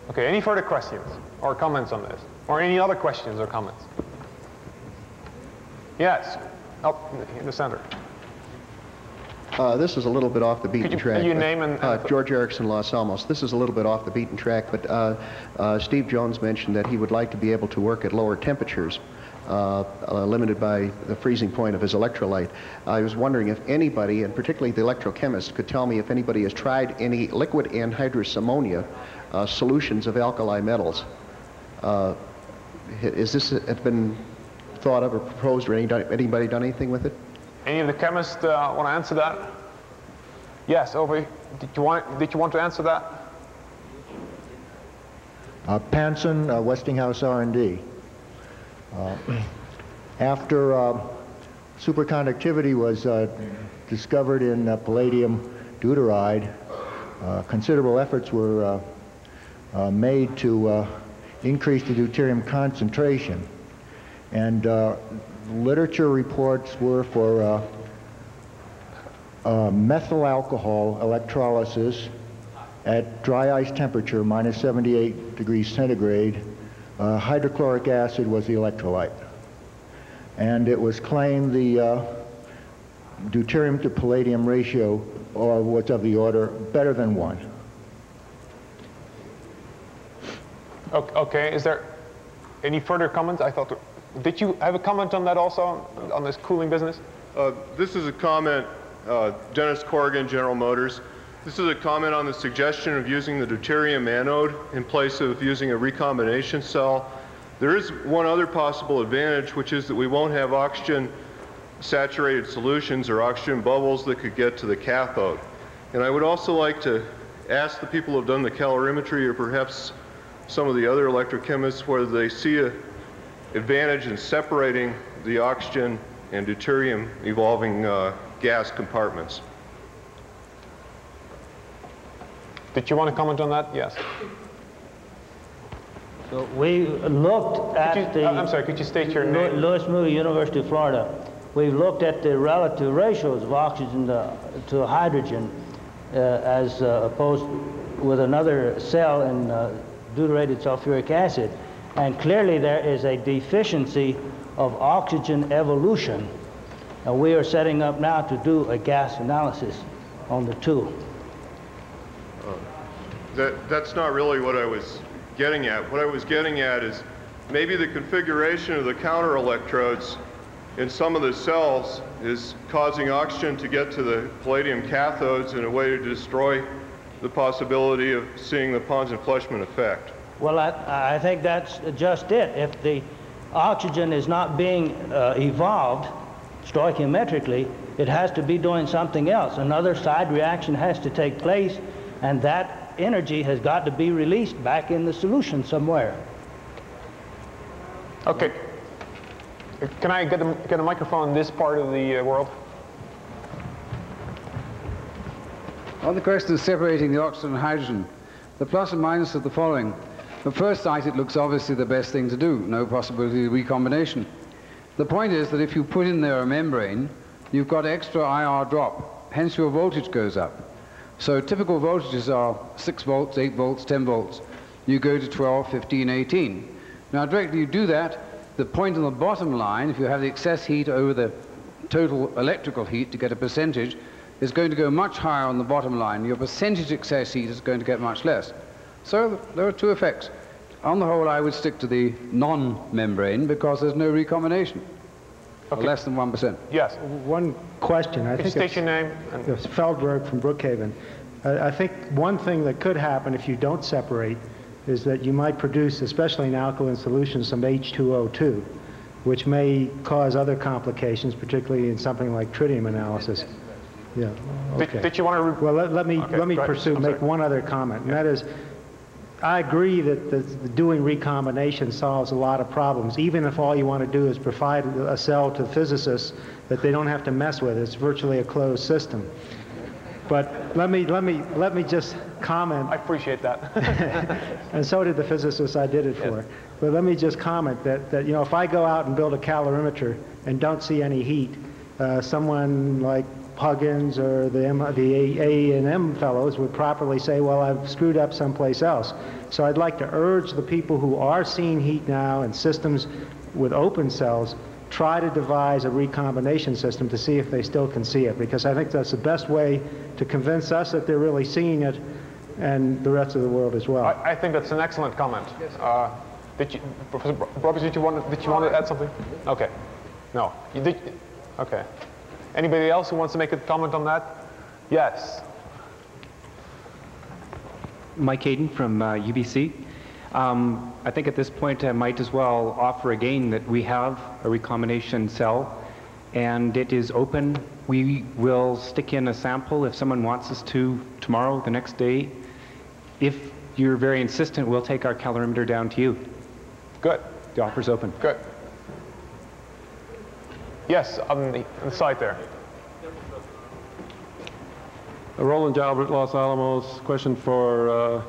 Okay, any further questions or comments on this? Or any other questions or comments? Yes, up in the center. This is a little bit off the beaten track. Could you name and George Erickson, Los Alamos. This is a little bit off the beaten track, but Steve Jones mentioned that he would like to be able to work at lower temperatures, limited by the freezing point of his electrolyte. I was wondering if anybody, and particularly the electrochemist, could tell me if anybody has tried any liquid anhydrous ammonia solutions of alkali metals. Is this been thought of or proposed, or anybody done anything with it? Any of the chemists want to answer that? Yes, over. Did you want to answer that? Panson, Westinghouse R&D. After superconductivity was discovered in palladium deuteride, considerable efforts were made to increase the deuterium concentration. And literature reports were for methyl alcohol electrolysis at dry ice temperature, minus 78 degrees centigrade. Hydrochloric acid was the electrolyte. And it was claimed the deuterium to palladium ratio was of the order better than 1. Okay, is there any further comments? I thought, did you have a comment on that also, on this cooling business? This is a comment, Dennis Corrigan, General Motors. This is a comment on the suggestion of using the deuterium anode in place of using a recombination cell. There is one other possible advantage, which is that we won't have oxygen saturated solutions or oxygen bubbles that could get to the cathode. And I would also like to ask the people who have done the calorimetry, or perhaps some of the other electrochemists, whether they see an advantage in separating the oxygen and deuterium evolving gas compartments. Did you want to comment on that? Yes. So we looked at I'm sorry, could you state your name? Louis Moody, University of Florida. We've looked at the relative ratios of oxygen to hydrogen as opposed with another cell in deuterated sulfuric acid. And clearly there is a deficiency of oxygen evolution. And we are setting up now to do a gas analysis on the two. That's not really what I was getting at. What I was getting at is maybe the configuration of the counter electrodes in some of the cells is causing oxygen to get to the palladium cathodes in a way to destroy the possibility of seeing the Ponsen-Fleischmann effect? Well, I think that's just it. If the oxygen is not being evolved stoichiometrically, it has to be doing something else. Another side reaction has to take place, and that energy has got to be released back in the solution somewhere. Okay. Can I get a microphone in this part of the world? On the question of separating the oxygen and hydrogen, the plus and minus are the following. At first sight, it looks obviously the best thing to do, no possibility of recombination. The point is that if you put in there a membrane, you've got extra IR drop, hence your voltage goes up. So typical voltages are 6 volts, 8 volts, 10 volts. You go to 12, 15, 18. Now directly you do that, the point on the bottom line, if you have the excess heat over the total electrical heat to get a percentage, is going to go much higher on the bottom line. Your percentage excess heat is going to get much less. So there are two effects. On the whole, I would stick to the non-membrane because there's no recombination. Okay. Less than 1%. Yes. One question. I think state your name. It's Feldberg from Brookhaven. I think one thing that could happen if you don't separate is that you might produce, especially in alkaline solutions, some H2O2, which may cause other complications, particularly in something like tritium analysis. Yeah. Okay. Did you want to? Well, let me make one other comment, and that is, I agree that doing recombination solves a lot of problems, even if all you want to do is provide a cell to physicists that they don't have to mess with. It's virtually a closed system. But let me just comment. I appreciate that. And so did the physicists I did it for. Yes. But let me just comment that you know, if I go out and build a calorimeter and don't see any heat, someone like Huggins or the A&M fellows would properly say, well, I've screwed up someplace else. So I'd like to urge the people who are seeing heat now in systems with open cells, try to devise a recombination system to see if they still can see it, because I think that's the best way to convince us that they're really seeing it and the rest of the world as well. I think that's an excellent comment. Yes. Professor Roberts, did you want to add something? Okay. No. You did? Okay. Anybody else who wants to make a comment on that? Yes. Mike Hayden from UBC. I think at this point I might as well offer again that we have a recombination cell and it is open. We will stick in a sample if someone wants us to tomorrow, the next day. If you're very insistent, we'll take our calorimeter down to you. Good. The offer's open. Good. Yes, on the side there. Roland Jalbert, Los Alamos. Question for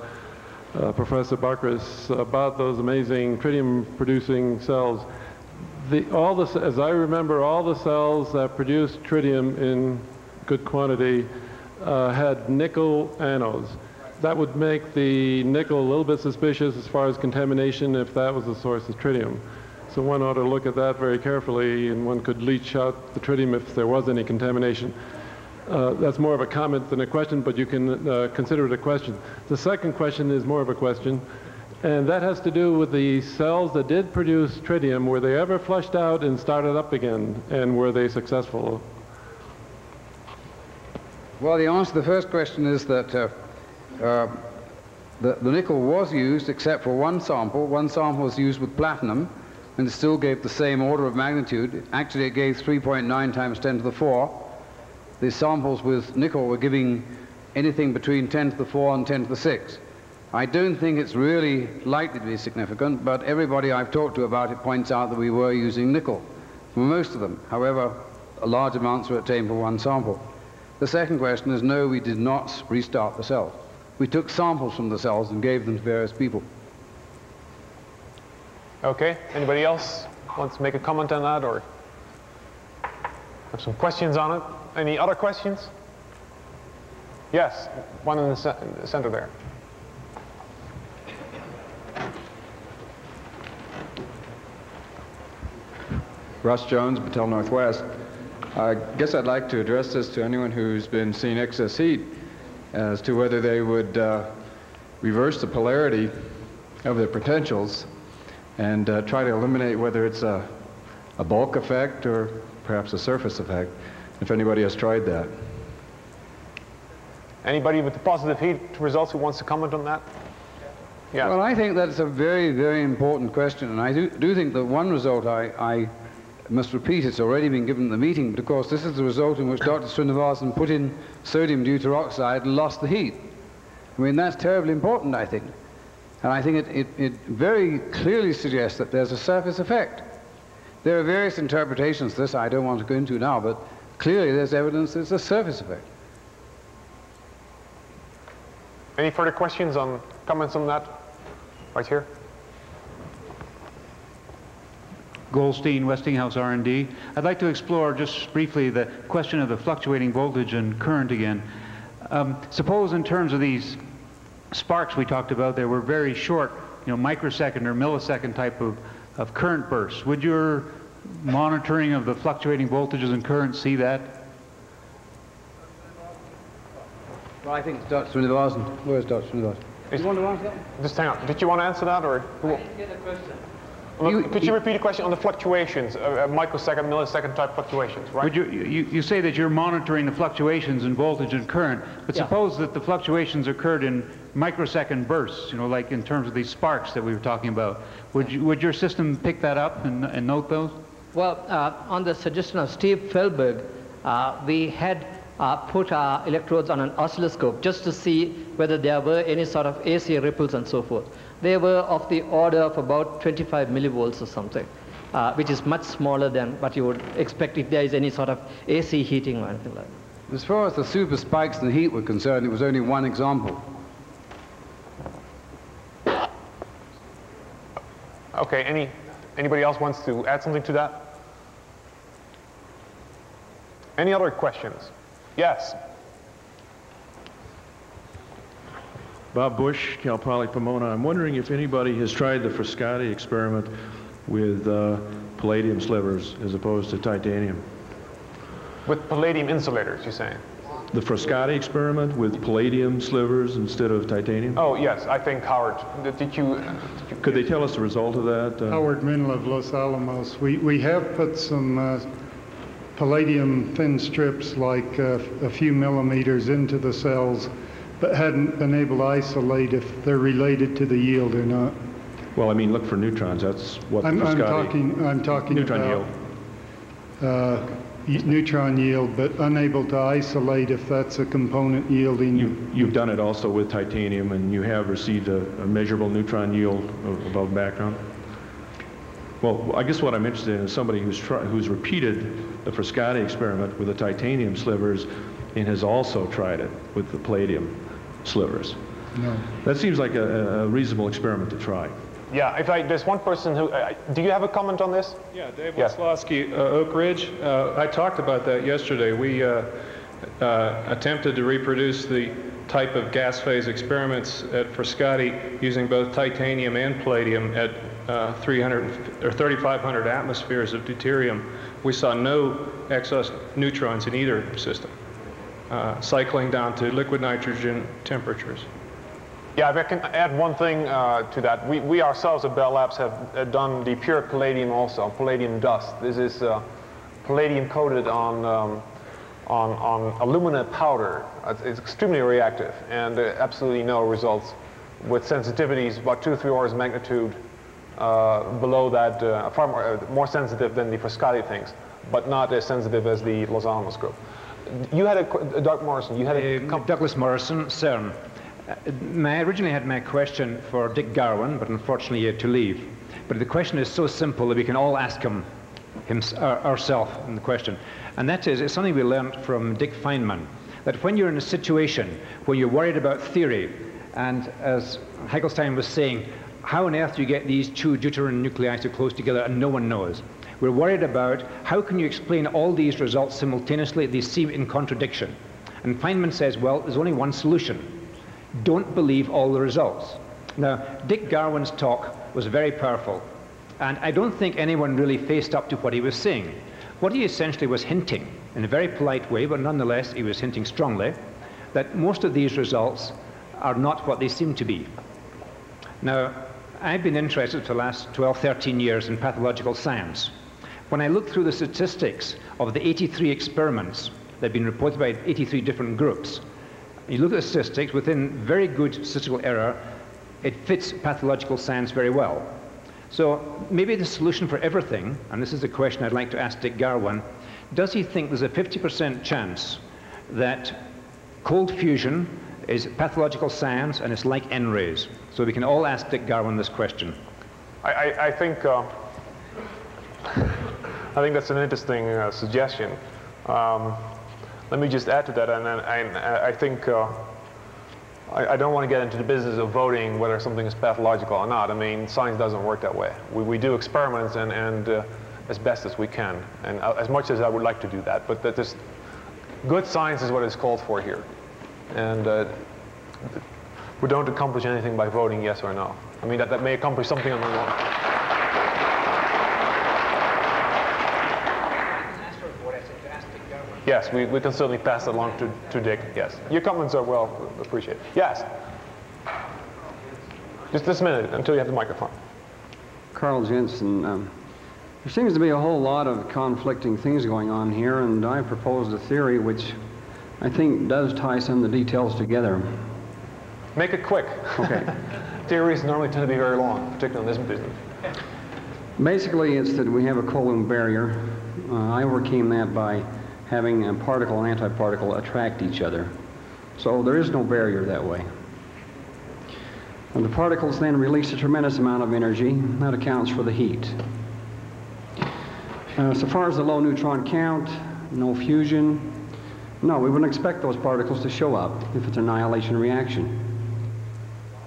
Professor Bakris about those amazing tritium-producing cells. As I remember, all the cells that produced tritium in good quantity had nickel anodes. That would make the nickel a little bit suspicious as far as contamination if that was the source of tritium. So one ought to look at that very carefully, and one could leach out the tritium if there was any contamination. That's more of a comment than a question, but you can consider it a question. The second question is more of a question, and that has to do with the cells that did produce tritium. Were they ever flushed out and started up again, and were they successful? Well, the answer to the first question is that the nickel was used except for one sample. One sample was used with platinum, and it still gave the same order of magnitude. Actually, it gave 3.9 times 10 to the 4. The samples with nickel were giving anything between 10 to the 4 and 10 to the 6. I don't think it's really likely to be significant, but everybody I've talked to about it points out that we were using nickel for most of them. However, large amounts were obtained for one sample. The second question is, no, we did not restart the cells. We took samples from the cells and gave them to various people. Okay, anybody else wants to make a comment on that or have some questions on it? Any other questions? Yes, one in the center there. Russ Jones, Battelle Northwest. I guess I'd like to address this to anyone who's been seeing excess heat as to whether they would reverse the polarity of their potentials and try to eliminate whether it's a bulk effect or perhaps a surface effect, if anybody has tried that. Anybody with the positive heat results who wants to comment on that? Yes. Well, I think that's a very, very important question, and I do think that one result I must repeat, it's already been given at the meeting, but of course this is the result in which Dr. Srinivasan put in sodium deuteroxide and lost the heat. I mean, that's terribly important, I think. And I think it very clearly suggests that there's a surface effect. There are various interpretations of this I don't want to go into now, but clearly there's evidence there's a surface effect. Any further questions on, comments on that? Right here. Goldstein, Westinghouse R&D. I'd like to explore just briefly the question of the fluctuating voltage and current again. Suppose in terms of these sparks we talked about, they were very short, microsecond or millisecond type of current bursts. Would your monitoring of the fluctuating voltages and currents see that? Well, I think it's Dr. Srinivasan. Where's Dr. Srinivasan? Do you want to answer that? Just hang on. Did you want to answer that, or? I didn't get a question. Could you repeat the question on the fluctuations, microsecond, millisecond type fluctuations, right? Would you say that you're monitoring the fluctuations in voltage and current, but suppose that the fluctuations occurred in microsecond bursts, like in terms of these sparks that we were talking about. Would your system pick that up and note those? Well, on the suggestion of Steve Fehlberg, we had put our electrodes on an oscilloscope just to see whether there were any sort of AC ripples and so forth. They were of the order of about 25 millivolts or something, which is much smaller than what you would expect if there is any sort of AC heating or anything like that. As far as the super spikes in the heat were concerned, it was only one example. Okay, anybody else wants to add something to that? Any other questions? Yes. Bob Bush, Cal Poly Pomona. I'm wondering if anybody has tried the Frascati experiment with palladium slivers as opposed to titanium. With palladium insulators, you're saying? The Frascati experiment with palladium slivers instead of titanium? Oh, yes. I think, Howard, could they tell us the result of that? Howard Mallove, Los Alamos. We have put some palladium thin strips, like a few millimeters, into the cells, but hadn't been able to isolate if they're related to the yield or not. Well, I mean, look for neutrons. That's what the Frascati... I'm talking neutron about yield. Neutron yield, but unable to isolate if that's a component yielding. You've done it also with titanium, and you have received a measurable neutron yield above background? Well, I guess what I'm interested in is somebody who's repeated the Frascati experiment with the titanium slivers and has also tried it with the palladium slivers. No. That seems like a reasonable experiment to try. Yeah, there's one person who, do you have a comment on this? Yeah, Dave Weslowski, Oak Ridge. I talked about that yesterday. We attempted to reproduce the type of gas phase experiments at Frascati using both titanium and palladium at 300 or 3,500 atmospheres of deuterium. We saw no excess neutrons in either system, cycling down to liquid nitrogen temperatures. Yeah, if I can add one thing to that. We ourselves at Bell Labs have done the pure palladium also, palladium dust. This is palladium coated on alumina powder. It's extremely reactive, and absolutely no results with sensitivities about 2 or 3 orders of magnitude below that, far more sensitive than the Frascati things, but not as sensitive as the Los Alamos group. You had Doug Morrison, you had Douglas Morrison, CERN. I originally had my question for Dick Garwan, but unfortunately he had to leave. But the question is so simple that we can all ask him ourselves in the question. And that is, it's something we learned from Dick Feynman, that when you're in a situation where you're worried about theory, and as Hegelstein was saying, how on earth do you get these two deuterium nuclei so close together and no one knows? We're worried about how can you explain all these results simultaneously? They seem in contradiction. And Feynman says, well, there's only one solution. Don't believe all the results. Now, Dick Garwan's talk was very powerful, and I don't think anyone really faced up to what he was saying. What he essentially was hinting, in a very polite way, but nonetheless he was hinting strongly, that most of these results are not what they seem to be. Now, I've been interested for the last 12, 13 years in pathological science. When I look through the statistics of the 83 experiments that have been reported by 83 different groups, You look at the statistics, within very good statistical error, it fits pathological science very well. So maybe the solution for everything, and this is a question I'd like to ask Dick Garwan, does he think there's a 50% chance that cold fusion is pathological science and it's like N-rays? So we can all ask Dick Garwan this question. I think that's an interesting suggestion. Let me just add to that, and I think I don't want to get into the business of voting whether something is pathological or not. I mean, science doesn't work that way. We do experiments and as best as we can, and as much as I would like to do that. But that good science is what is called for here, and we don't accomplish anything by voting yes or no. I mean, that may accomplish something on the one. Yes, we can certainly pass it along to Dick, yes. Your comments are well appreciated. Yes? Just this minute until you have the microphone. Carl Jensen, there seems to be a whole lot of conflicting things going on here, and I proposed a theory which I think does tie some of the details together. Make it quick. Okay. Theories normally tend to be very long, particularly in this business. Basically, it's that we have a Coulomb barrier. I overcame that by having a particle and antiparticle attract each other. So there is no barrier that way. And the particles then release a tremendous amount of energy. That accounts for the heat. So far as the low neutron count, no fusion, no, we wouldn't expect those particles to show up if it's an annihilation reaction.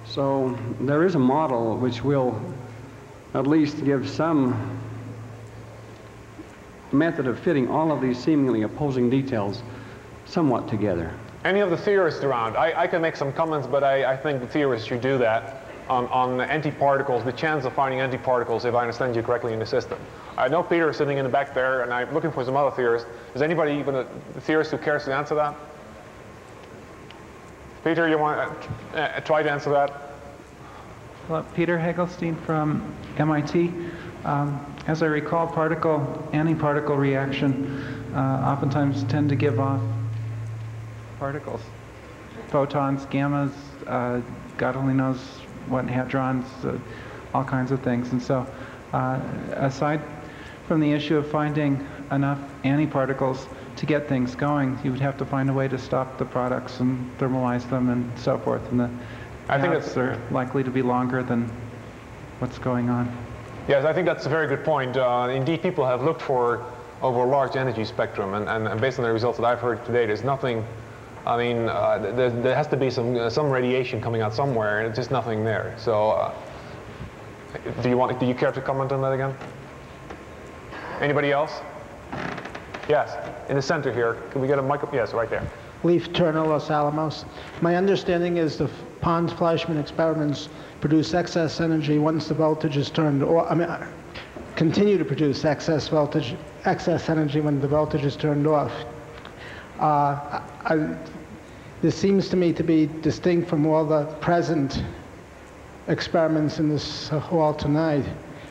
So there is a model which will at least give some method of fitting all of these seemingly opposing details somewhat together. Any of the theorists around? I can make some comments, but I think the theorists should do that on antiparticles, the chance of finding antiparticles, if I understand you correctly, in the system. I know Peter is sitting in the back there, and I'm looking for some other theorists. Is anybody, even a theorist, who cares to answer that? Peter, you want to try to answer that? Well, Peter Hagelstein from MIT. As I recall, antiparticle reaction oftentimes tend to give off particles, photons, gammas, God only knows what, hadrons, all kinds of things. And so aside from the issue of finding enough antiparticles to get things going, you would have to find a way to stop the products and thermalize them and so forth. And the paths are likely to be longer than what's going on. Yes, I think that's a very good point. Indeed, people have looked for over a large energy spectrum, and based on the results that I've heard today, there's nothing. I mean, there has to be some radiation coming out somewhere, and it's just nothing there. So, do you care to comment on that again? Anybody else? Yes, in the center here. Can we get a microphone? Yes, right there. Leif Turner, Los Alamos. My understanding is the Pons-Fleischmann experiments produce excess energy once the voltage is turned, or continue to produce excess energy when the voltage is turned off. This seems to me to be distinct from all the present experiments in this hall tonight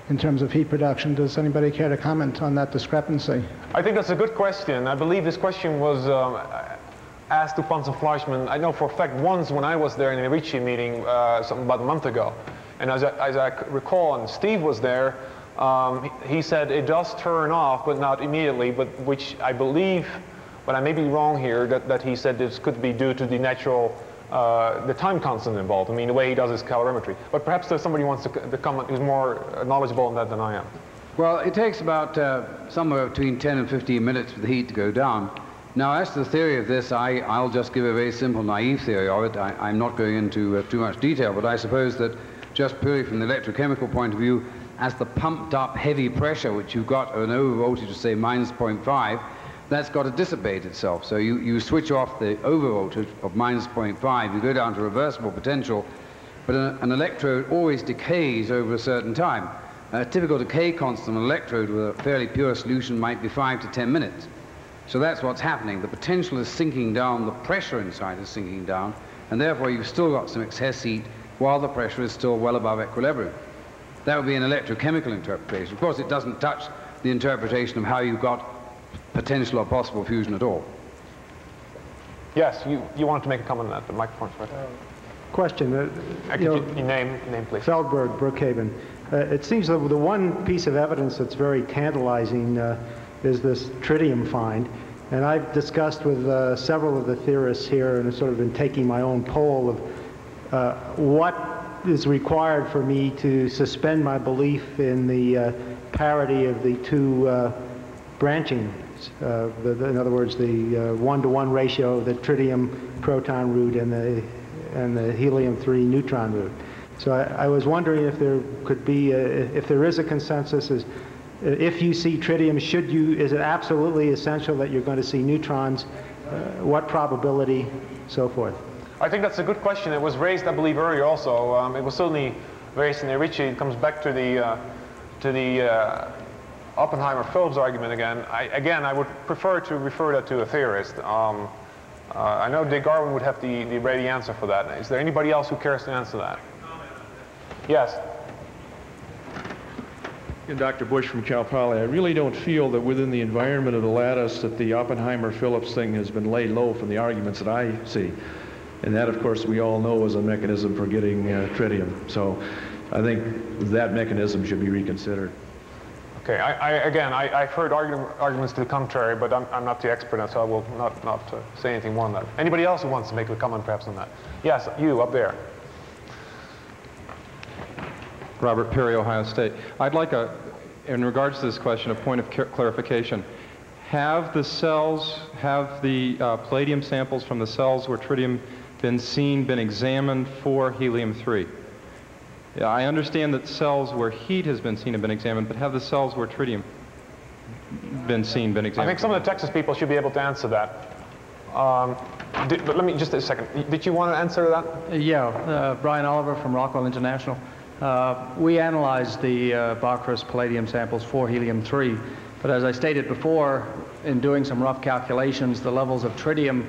in terms of heat production. Does anybody care to comment on that discrepancy? I think that's a good question. I believe this question was asked to Pons and Fleischmann. I know for a fact once when I was there in a Ricci meeting about a month ago. And as I recall, and Steve was there, he said it does turn off, but not immediately, but which I believe, but I may be wrong here, that he said this could be due to the natural, the time constant involved. I mean, the way he does his calorimetry. But perhaps there's somebody who wants to comment who's more knowledgeable on that than I am. Well, it takes about somewhere between 10 and 15 minutes for the heat to go down. Now, as to the theory of this, I'll just give a very simple, naive theory of it. I'm not going into too much detail, but I suppose that just purely from the electrochemical point of view, as the pumped up heavy pressure, which you've got an over voltage of, say, minus 0.5, that's got to dissipate itself. So you switch off the over voltage of minus 0.5, you go down to reversible potential, but an electrode always decays over a certain time. A typical decay constant of an electrode with a fairly pure solution might be 5 to 10 minutes. So that's what's happening. The potential is sinking down, the pressure inside is sinking down, and therefore you've still got some excess heat while the pressure is still well above equilibrium. That would be an electrochemical interpretation. Of course, it doesn't touch the interpretation of how you've got potential or possible fusion at all. Yes, you wanted to make a comment on that. The microphone's right there. Question. Your name, please. Feldberg, Brookhaven. It seems that the one piece of evidence that's very tantalizing is this tritium find. And I've discussed with several of the theorists here and have sort of been taking my own poll of what is required for me to suspend my belief in the parity of the two branching. In other words, the 1-to-1 ratio of the tritium proton route and the helium-3 neutron route. So I was wondering if there could be, if there is a consensus, if you see tritium, is it absolutely essential that you're going to see neutrons? What probability, so forth? I think that's a good question. It was raised, I believe, earlier also. It was certainly raised in Ricci. It comes back to the Oppenheimer-Phillips argument again. I would prefer to refer that to a theorist. I know Dick Garwin would have the ready answer for that. Is there anybody else who cares to answer that? Yes. And Dr. Bush from Cal Poly, I really don't feel that within the environment of the lattice that the Oppenheimer-Phillips thing has been laid low from the arguments that I see. And that, of course, we all know is a mechanism for getting tritium. So I think that mechanism should be reconsidered. Okay, I've heard arguments to the contrary, but I'm not the expert, so I will not say anything more on that. Anybody else who wants to make a comment perhaps on that? Yes, you up there. Robert Perry, Ohio State. I'd like, in regards to this question, a point of clarification. Have the cells, have the palladium samples from the cells where tritium been examined for helium-3? I understand that cells where heat has been seen have been examined, but have the cells where tritium been examined? I think some of the Texas people should be able to answer that. But let me just a second. Did you want to answer that? Yeah, Brian Oliver from Rockwell International. We analyzed the Bacchus palladium samples for helium-3, but as I stated before, in doing some rough calculations, the levels of tritium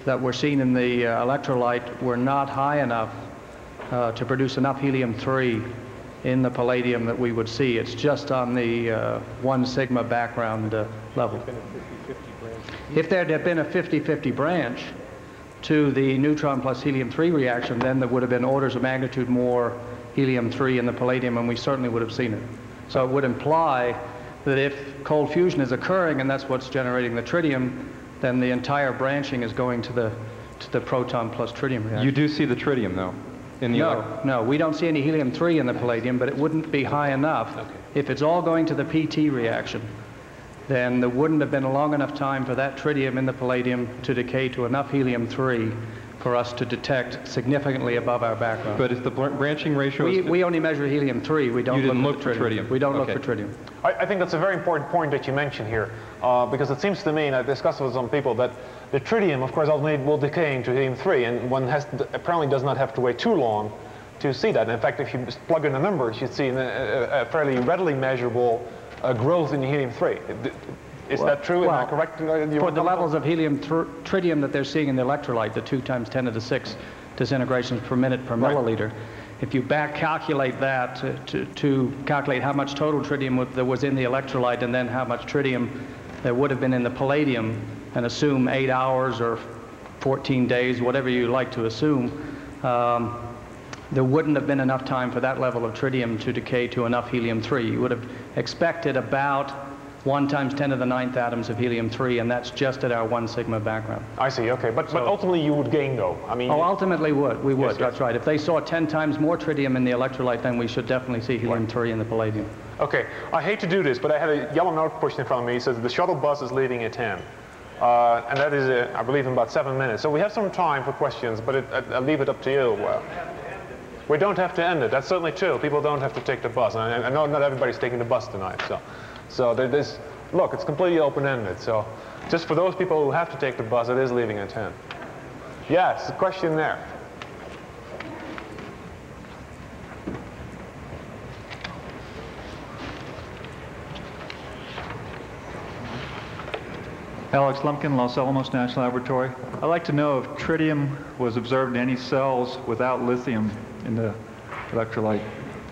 that were seen in the electrolyte were not high enough to produce enough helium-3 in the palladium that we would see. It's just on the 1 sigma background level. If there had been a 50-50 branch to the neutron plus helium-3 reaction, then there would have been orders of magnitude more helium-3 in the palladium, and we certainly would have seen it. So it would imply that if cold fusion is occurring and that's what's generating the tritium, then the entire branching is going to the proton plus tritium reaction. You do see the tritium, though? No, we don't see any helium-3 in the palladium, but it wouldn't be high enough. Okay. If it's all going to the PT reaction, then there wouldn't have been a long enough time for that tritium in the palladium to decay to enough helium-3 for us to detect significantly above our background. But if the branching ratio we only measure helium-3. We don't look for tritium. We don't look for tritium. I think that's a very important point that you mentioned here, because it seems to me, and I've discussed with some people, that the tritium, of course, ultimately will decay into helium-3, and one apparently does not have to wait too long to see that. And in fact, if you plug in the numbers, you'd see a fairly readily measurable growth in the helium-3. Is that true? Am I correct? For the levels of tritium that they're seeing in the electrolyte, the 2 × 10⁶ disintegrations per minute per milliliter, if you back calculate that to calculate how much total tritium there was in the electrolyte and then how much tritium there would have been in the palladium, and assume 8 hours or 14 days, whatever you like to assume, there wouldn't have been enough time for that level of tritium to decay to enough helium-3. You would have expected about 1 × 10⁹ atoms of helium-3, and that's just at our 1 sigma background. I see, okay. But ultimately you would gain, though. I mean, ultimately we would. Yes, that's right. If they saw 10 times more tritium in the electrolyte, then we should definitely see helium-3 in the palladium. Okay, I hate to do this, but I had a yellow note pushed in front of me. It says the shuttle bus is leaving at 10. And that is, I believe, in about 7 minutes. So we have some time for questions, but I'll leave it up to you. We don't have to end it. That's certainly true. People don't have to take the bus. And I know not everybody's taking the bus tonight. So there's, look, it's completely open-ended. So just for those people who have to take the bus, it is leaving at 10. Yes, a question there. Alex Lumpkin, Los Alamos National Laboratory. I'd like to know if tritium was observed in any cells without lithium in the electrolyte.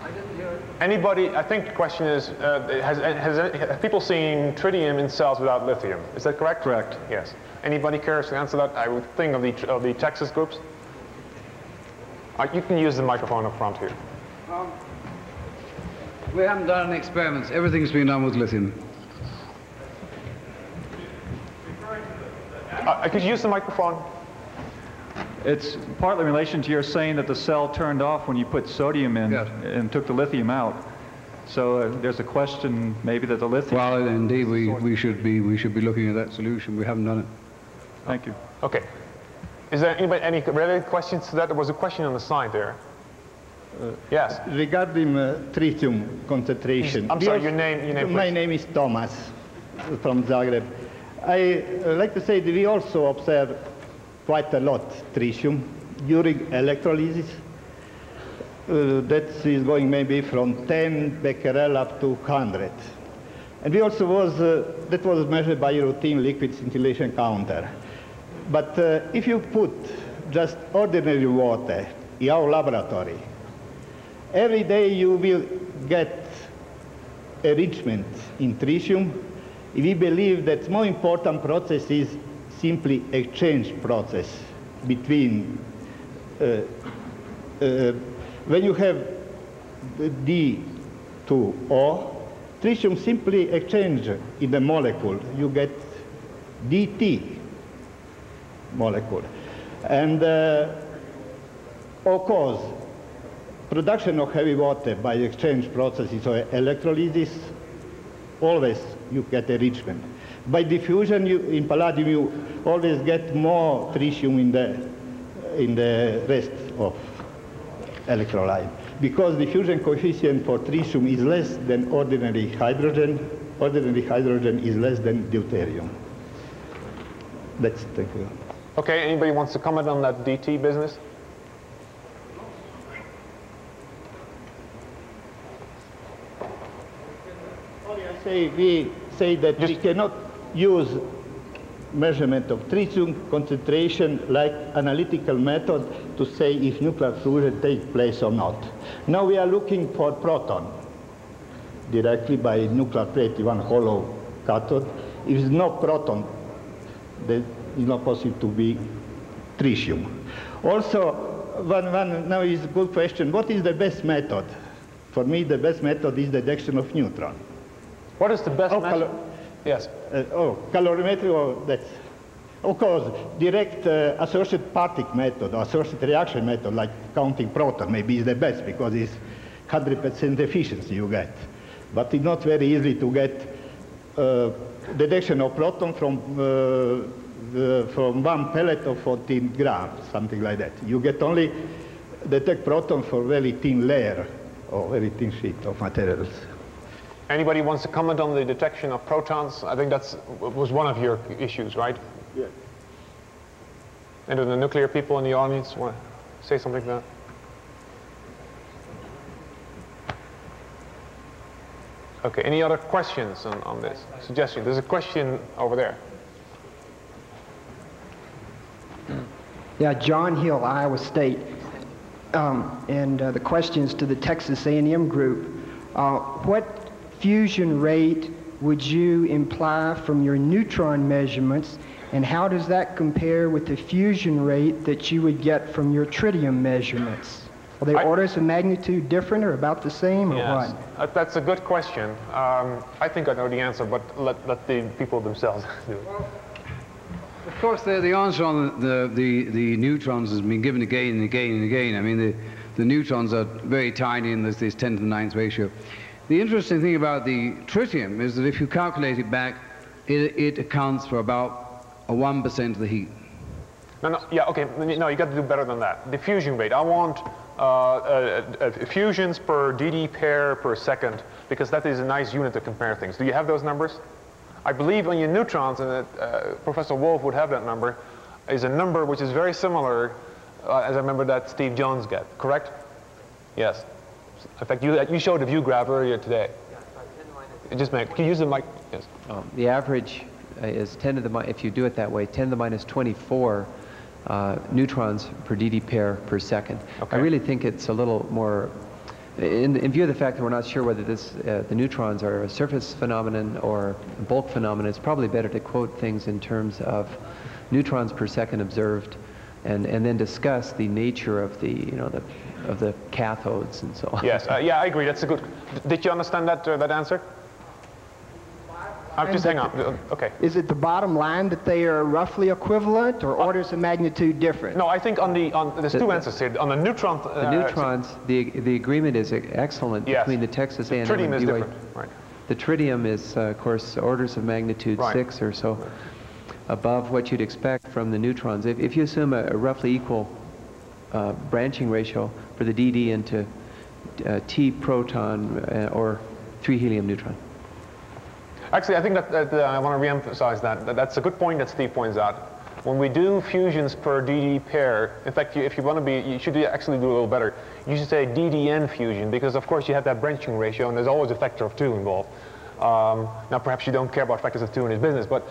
I didn't hear it. Anybody, I think the question is, have people seen tritium in cells without lithium? Is that correct? Correct. Yes. Anybody cares to answer that? I would think of the Texas groups. You can use the microphone up front here. We haven't done any experiments. Everything's been done with lithium. Could you use the microphone? It's partly in relation to your saying that the cell turned off when you put sodium in and took the lithium out. So there's a question maybe that the lithium... Well, indeed, we should be looking at that solution. We haven't done it. Thank you. Okay. Is there anybody, any related questions to that? There was a question on the side there. Yes. Regarding tritium concentration. I'm sorry, your name My name is Thomas from Zagreb. I like to say that we also observe quite a lot tritium during electrolysis. That is going maybe from 10 becquerel up to 100. And we also that was measured by a routine liquid scintillation counter. But if you put just ordinary water in our laboratory, every day you will get enrichment in tritium. We believe that more important process is simply exchange process between when you have D to O, tritium simply exchange in the molecule. You get DT molecule. And of course, production of heavy water by exchange processes or electrolysis, always you get enrichment. By diffusion, in palladium, you always get more tritium in the rest of electrolyte, because diffusion coefficient for tritium is less than ordinary hydrogen. Ordinary hydrogen is less than deuterium. That's thank you. Okay, anybody wants to comment on that DT business? We say that we cannot use measurement of tritium concentration like analytical method to say if nuclear fusion takes place or not. Now we are looking for proton directly by nuclear plate, one hollow cathode. If there is no proton, then it's not possible to be tritium. Also, now is a good question. What is the best method? For me, the best method is the detection of neutron. What is the best method? Yes. Calorimetry, that's, of course, direct associated particle method or associated reaction method, like counting proton, maybe is the best because it's 100% efficiency you get. But it's not very easy to get detection of proton from 1 pellet of 14 grams, something like that. You get only detect proton for very thin layer or very thin sheet of materials. Anybody wants to comment on the detection of protons? I think that was one of your issues, right? Yeah. And do the nuclear people in the audience want to say something to that? Okay, any other questions on this? Suggestion? There's a question over there. Yeah, John Hill, Iowa State. The questions to the Texas A&M group. What fusion rate would you imply from your neutron measurements, and how does that compare with the fusion rate that you would get from your tritium measurements? Are they orders of magnitude different or about the same, or yes. what? That's a good question. I think I know the answer, but let the people themselves do it. Of course, the answer on the neutrons has been given again and again and again. I mean, the neutrons are very tiny, and there's this 10 to the 9th ratio. The interesting thing about the tritium is that if you calculate it back, it accounts for about 1% of the heat. No, yeah, okay, no, you got to do better than that. The fusion rate, I want fusions per DD pair per second, because that is a nice unit to compare things. Do you have those numbers? I believe on your neutrons, and Professor Wolf would have that number, is a number which is very similar, as I remember that Steve Jones got, correct? Yes. In fact, you showed a view graph earlier today. Can you use the mic? Yes. The average is 10 to the, if you do it that way, 10 to the minus 24 neutrons per DD pair per second. Okay. I really think it's a little more in view of the fact that we're not sure whether the neutrons are a surface phenomenon or a bulk phenomenon, it's probably better to quote things in terms of neutrons per second observed, and then discuss the nature of the of the cathodes and so on. Yes, yeah, I agree. That's a good. Did you understand that that answer? Just hang on. Okay. Is it the bottom line that they are roughly equivalent, or orders of magnitude different? No, I think there's two answers here. On the neutron. The neutrons, the agreement is excellent between the Texas A&M and tritium is BYU. different. Right. The tritium is, of course, orders of magnitude 6 or so above what you'd expect from the neutrons. If you assume a roughly equal branching ratio for the DD into T proton or 3 helium neutron. Actually, I think that I want to re-emphasize that's a good point that Steve points out. When we do fusions per DD pair, in fact, if you want to be, you should actually do a little better. You should say DDN fusion, because of course you have that branching ratio, and there's always a factor of 2 involved. Now, perhaps you don't care about factors of 2 in this business, but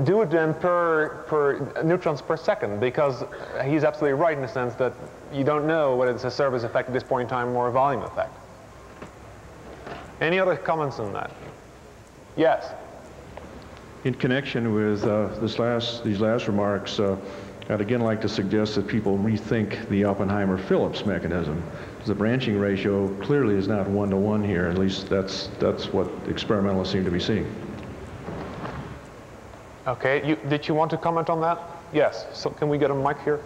do it then per neutrons per second, because he's absolutely right in the sense that you don't know whether it's a surface effect at this point in time or a volume effect. Any other comments on that? Yes. In connection with these last remarks, I'd again like to suggest that people rethink the Oppenheimer-Phillips mechanism. The branching ratio clearly is not 1-to-1 here. At least that's what experimentalists seem to be seeing. Okay. Did you want to comment on that? Yes. So can we get a mic here?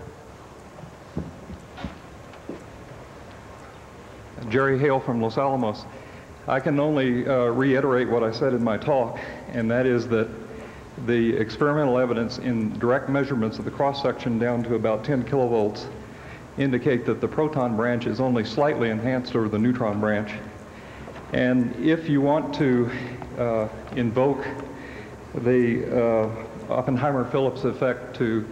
Jerry Hale from Los Alamos. I can only reiterate what I said in my talk, and that is that the experimental evidence in direct measurements of the cross-section down to about 10 kilovolts indicate that the proton branch is only slightly enhanced over the neutron branch. And if you want to invoke the Oppenheimer-Phillips effect to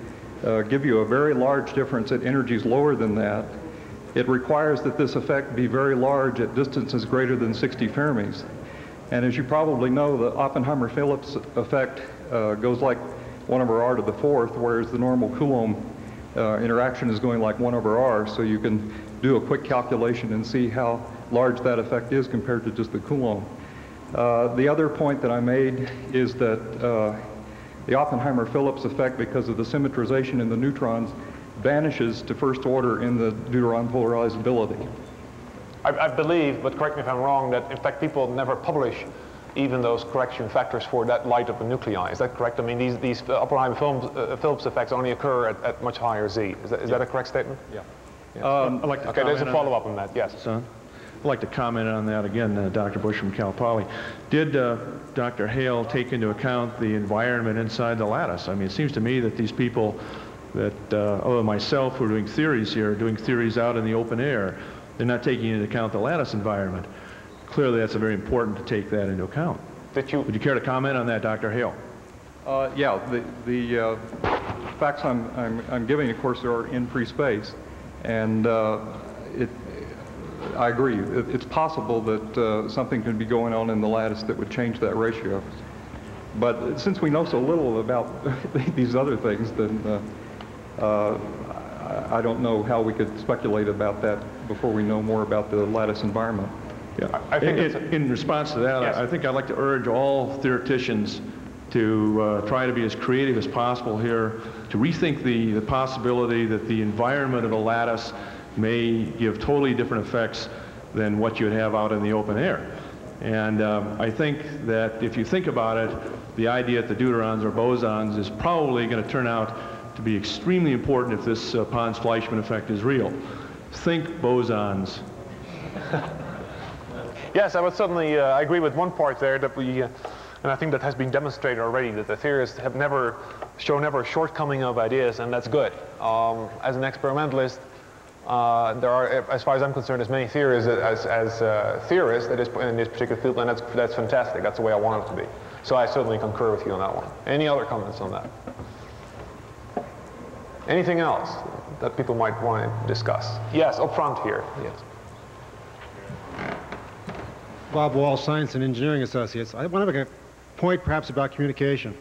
give you a very large difference at energies lower than that, it requires that this effect be very large at distances greater than 60 Fermis. And as you probably know, the Oppenheimer-Phillips effect goes like 1/r to the 4th, whereas the normal Coulomb interaction is going like 1/r, so you can do a quick calculation and see how large that effect is compared to just the Coulomb. The other point that I made is that the Oppenheimer-Phillips effect, because of the symmetrization in the neutrons, vanishes to first order in the deuteron polarizability. I believe, but correct me if I'm wrong, that in fact people never publish even those correction factors for that light of the nuclei. Is that correct? I mean, these Oppenheimer-Phillips effects only occur at much higher Z. Is that a correct statement? Yeah. I'd like to there's a follow-up on that. Yes. I'd like to comment on that again, Dr. Bush from Cal Poly. Did Dr. Hale take into account the environment inside the lattice? I mean, it seems to me that these people that, other than myself, who are doing theories here, are doing theories out in the open air. They're not taking into account the lattice environment. Clearly, that's very important to take that into account. Would you care to comment on that, Dr. Hale? Yeah, the facts I'm giving, of course, are in free space, and I agree. It's possible that something could be going on in the lattice that would change that ratio. But since we know so little about these other things, then I don't know how we could speculate about that before we know more about the lattice environment. Yeah. I think in response to that, yes. I think I'd like to urge all theoreticians to try to be as creative as possible here, to rethink the possibility that the environment of a lattice may give totally different effects than what you'd have out in the open air. And I think that if you think about it, the idea that the deuterons or bosons is probably going to turn out to be extremely important if this Pons-Fleischmann effect is real. Think bosons. Yes, I would certainly I agree with one part there that we, and I think that has been demonstrated already, that the theorists have never shown a shortcoming of ideas, and that's good. As an experimentalist, there are, as far as I'm concerned, as many theorists as theorists in this particular field, and that's fantastic. That's the way I want it to be. So I certainly concur with you on that one. Any other comments on that? Anything else that people might want to discuss? Yes, up front here. Yes. Bob Wall, Science and Engineering Associates. I want to make a point perhaps about communication.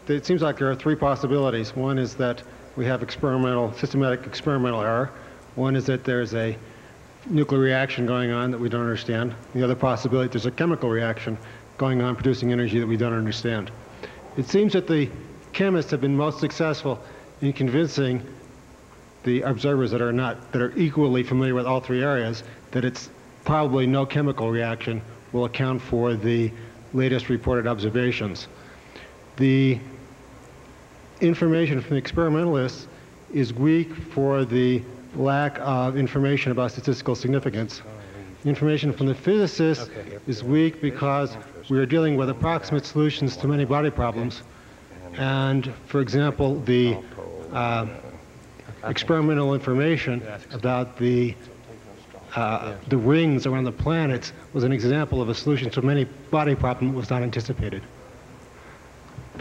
It seems like there are 3 possibilities. One is that we have systematic experimental error. One is that there's a nuclear reaction going on that we don't understand. The other possibility, there's a chemical reaction going on producing energy that we don't understand. It seems that the chemists have been most successful in convincing the observers that are equally familiar with all three areas that it's probably no chemical reaction will account for the latest reported observations. The information from the experimentalists is weak for the lack of information about statistical significance. The information from the physicists is weak because we are dealing with approximate solutions to many body problems. And, for example, the experimental information about the rings around the planets was an example of a solution to many body problem that was not anticipated.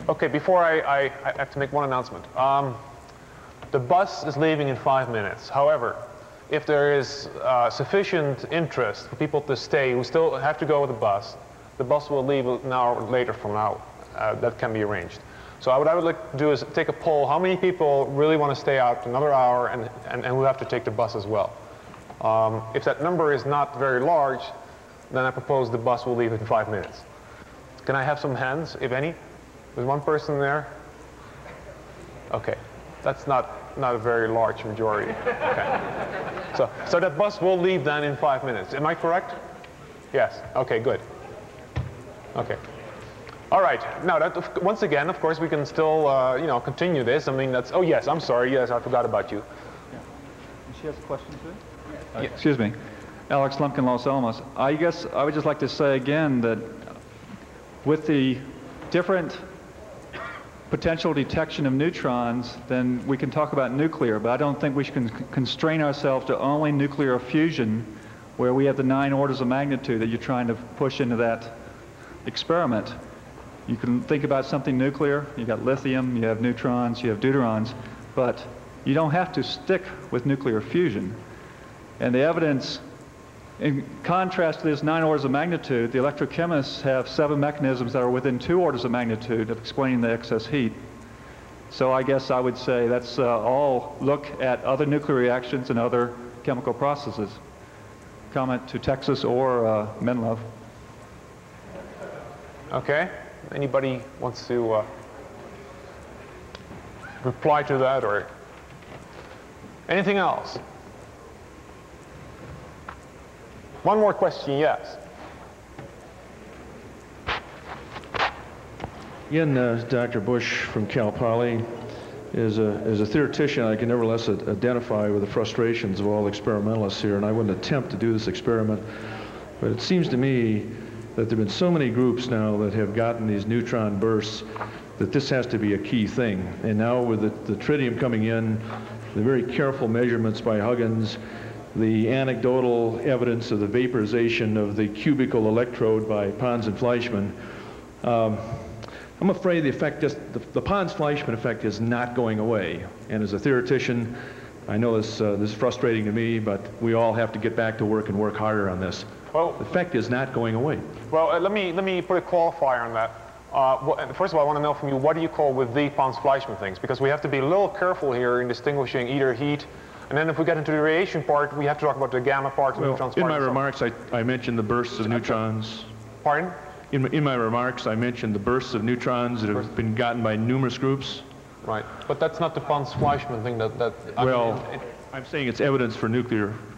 Okay, before I have to make one announcement. The bus is leaving in 5 minutes. However, if there is sufficient interest for people to stay who still have to go with the bus will leave an hour later from now. That can be arranged. So what I would like to do is take a poll. How many people really want to stay out another hour and who have to take the bus as well? If that number is not very large, then I propose the bus will leave in 5 minutes. Can I have some hands, if any? There's one person there? Okay. That's not a very large majority. Okay. So that bus will leave then in 5 minutes. Am I correct? Yes. Okay, good. Okay. All right. Now, once again, of course, we can still, continue this. I mean, that's. Oh, yes. I'm sorry. Yes, I forgot about you. Yeah. She has a question too. Yeah. Excuse me, Alex Lumpkin, Los Alamos. I guess I would just like to say again that with the different potential detection of neutrons, then we can talk about nuclear, but I don't think we can constrain ourselves to only nuclear fusion, where we have the 9 orders of magnitude that you're trying to push into that experiment. You can think about something nuclear. You got lithium, you have neutrons, you have deuterons, but you don't have to stick with nuclear fusion. And the evidence, in contrast to this 9 orders of magnitude, the electrochemists have 7 mechanisms that are within 2 orders of magnitude of explaining the excess heat. So I guess I would say that's all look at other nuclear reactions and other chemical processes. Comment to Texas or Mallove. Okay. Anybody wants to reply to that or anything else? One more question, yes. Again, Dr. Bush from Cal Poly. As a theoretician, I can nevertheless identify with the frustrations of all experimentalists here, and I wouldn't attempt to do this experiment. But it seems to me that there have been so many groups now that have gotten these neutron bursts that this has to be a key thing. And now with the tritium coming in, the very careful measurements by Huggins, the anecdotal evidence of the vaporization of the cubical electrode by Pons and Fleischmann, I'm afraid the effect the Pons-Fleischmann effect is not going away. And as a theoretician, I know this is frustrating to me, but we all have to get back to work and work harder on this. Well, the effect is not going away. Well, let me put a qualifier on that. First of all, I want to know from you, what do you call with the Pons-Fleischmann things? Because we have to be a little careful here in distinguishing either heat, and then if we get into the radiation part, we have to talk about the gamma part, the neutrons part. In my remarks, I mentioned the bursts of neutrons. Pardon? In my remarks, I mentioned the bursts of neutrons that have been gotten by numerous groups. Right, but that's not the Pons-Fleischmann thing I'm saying it's evidence for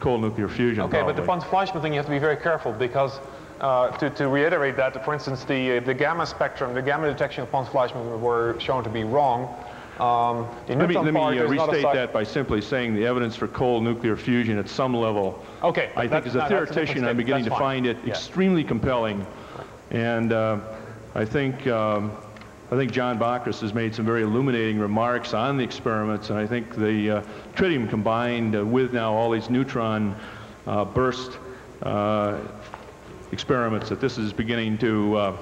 cold nuclear fusion. Okay, probably. but the Pons-Fleischmann thing, you have to be very careful because, to reiterate that, for instance, the gamma spectrum, the gamma detection of Pons-Fleischmann were shown to be wrong. Let me restate that by simply saying the evidence for cold nuclear fusion at some level. Okay. I think as a theoretician, I'm beginning to find it extremely compelling. And I think John Bacchus has made some very illuminating remarks on the experiments, and I think the tritium combined with now all these neutron burst experiments, that this is beginning to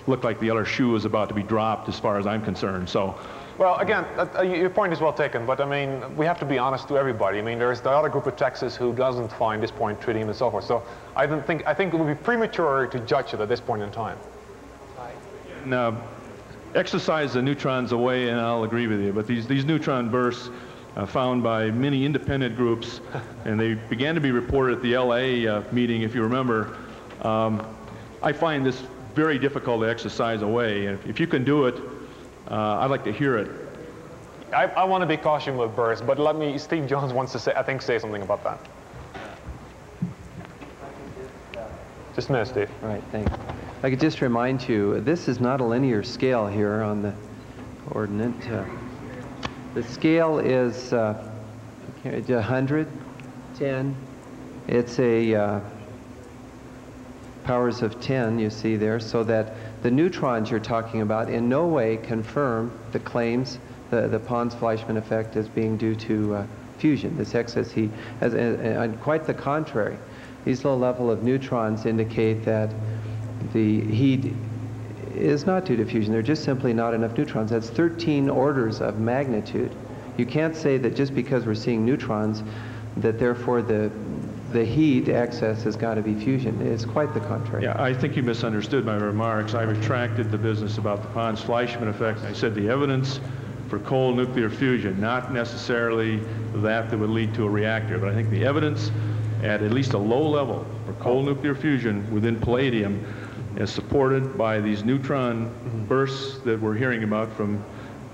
look like the other shoe is about to be dropped as far as I'm concerned. So. Well, again, your point is well taken, but I mean, we have to be honest to everybody. I mean, there's the other group of Texas who doesn't find this point tritium and so forth. So I think it would be premature to judge it at this point in time. Now, exercise the neutrons away, and I'll agree with you. But these neutron bursts found by many independent groups, and they began to be reported at the LA meeting, if you remember. I find this very difficult to exercise away. If you can do it, I'd like to hear it. I want to be cautious with bursts, but let me, Steve Jones wants to say, I think, say something about that. Just a minute, Steve. Right, thanks. I could just remind you, this is not a linear scale here on the coordinate. The scale is 100, 10. It's a powers of 10, you see there, so that the neutrons you're talking about in no way confirm the claims, the Pons-Fleischmann effect as being due to fusion, this excess heat. And quite the contrary. These low level of neutrons indicate that the heat is not due to fusion. There are just simply not enough neutrons. That's 13 orders of magnitude. You can't say that just because we're seeing neutrons that therefore the heat excess has got to be fusion. It's quite the contrary. Yeah, I think you misunderstood my remarks. I retracted the business about the Pons-Fleischmann effect. I said the evidence for cold nuclear fusion, not necessarily that would lead to a reactor, but I think the evidence at least a low level for cold nuclear fusion within palladium is supported by these neutron bursts that we're hearing about from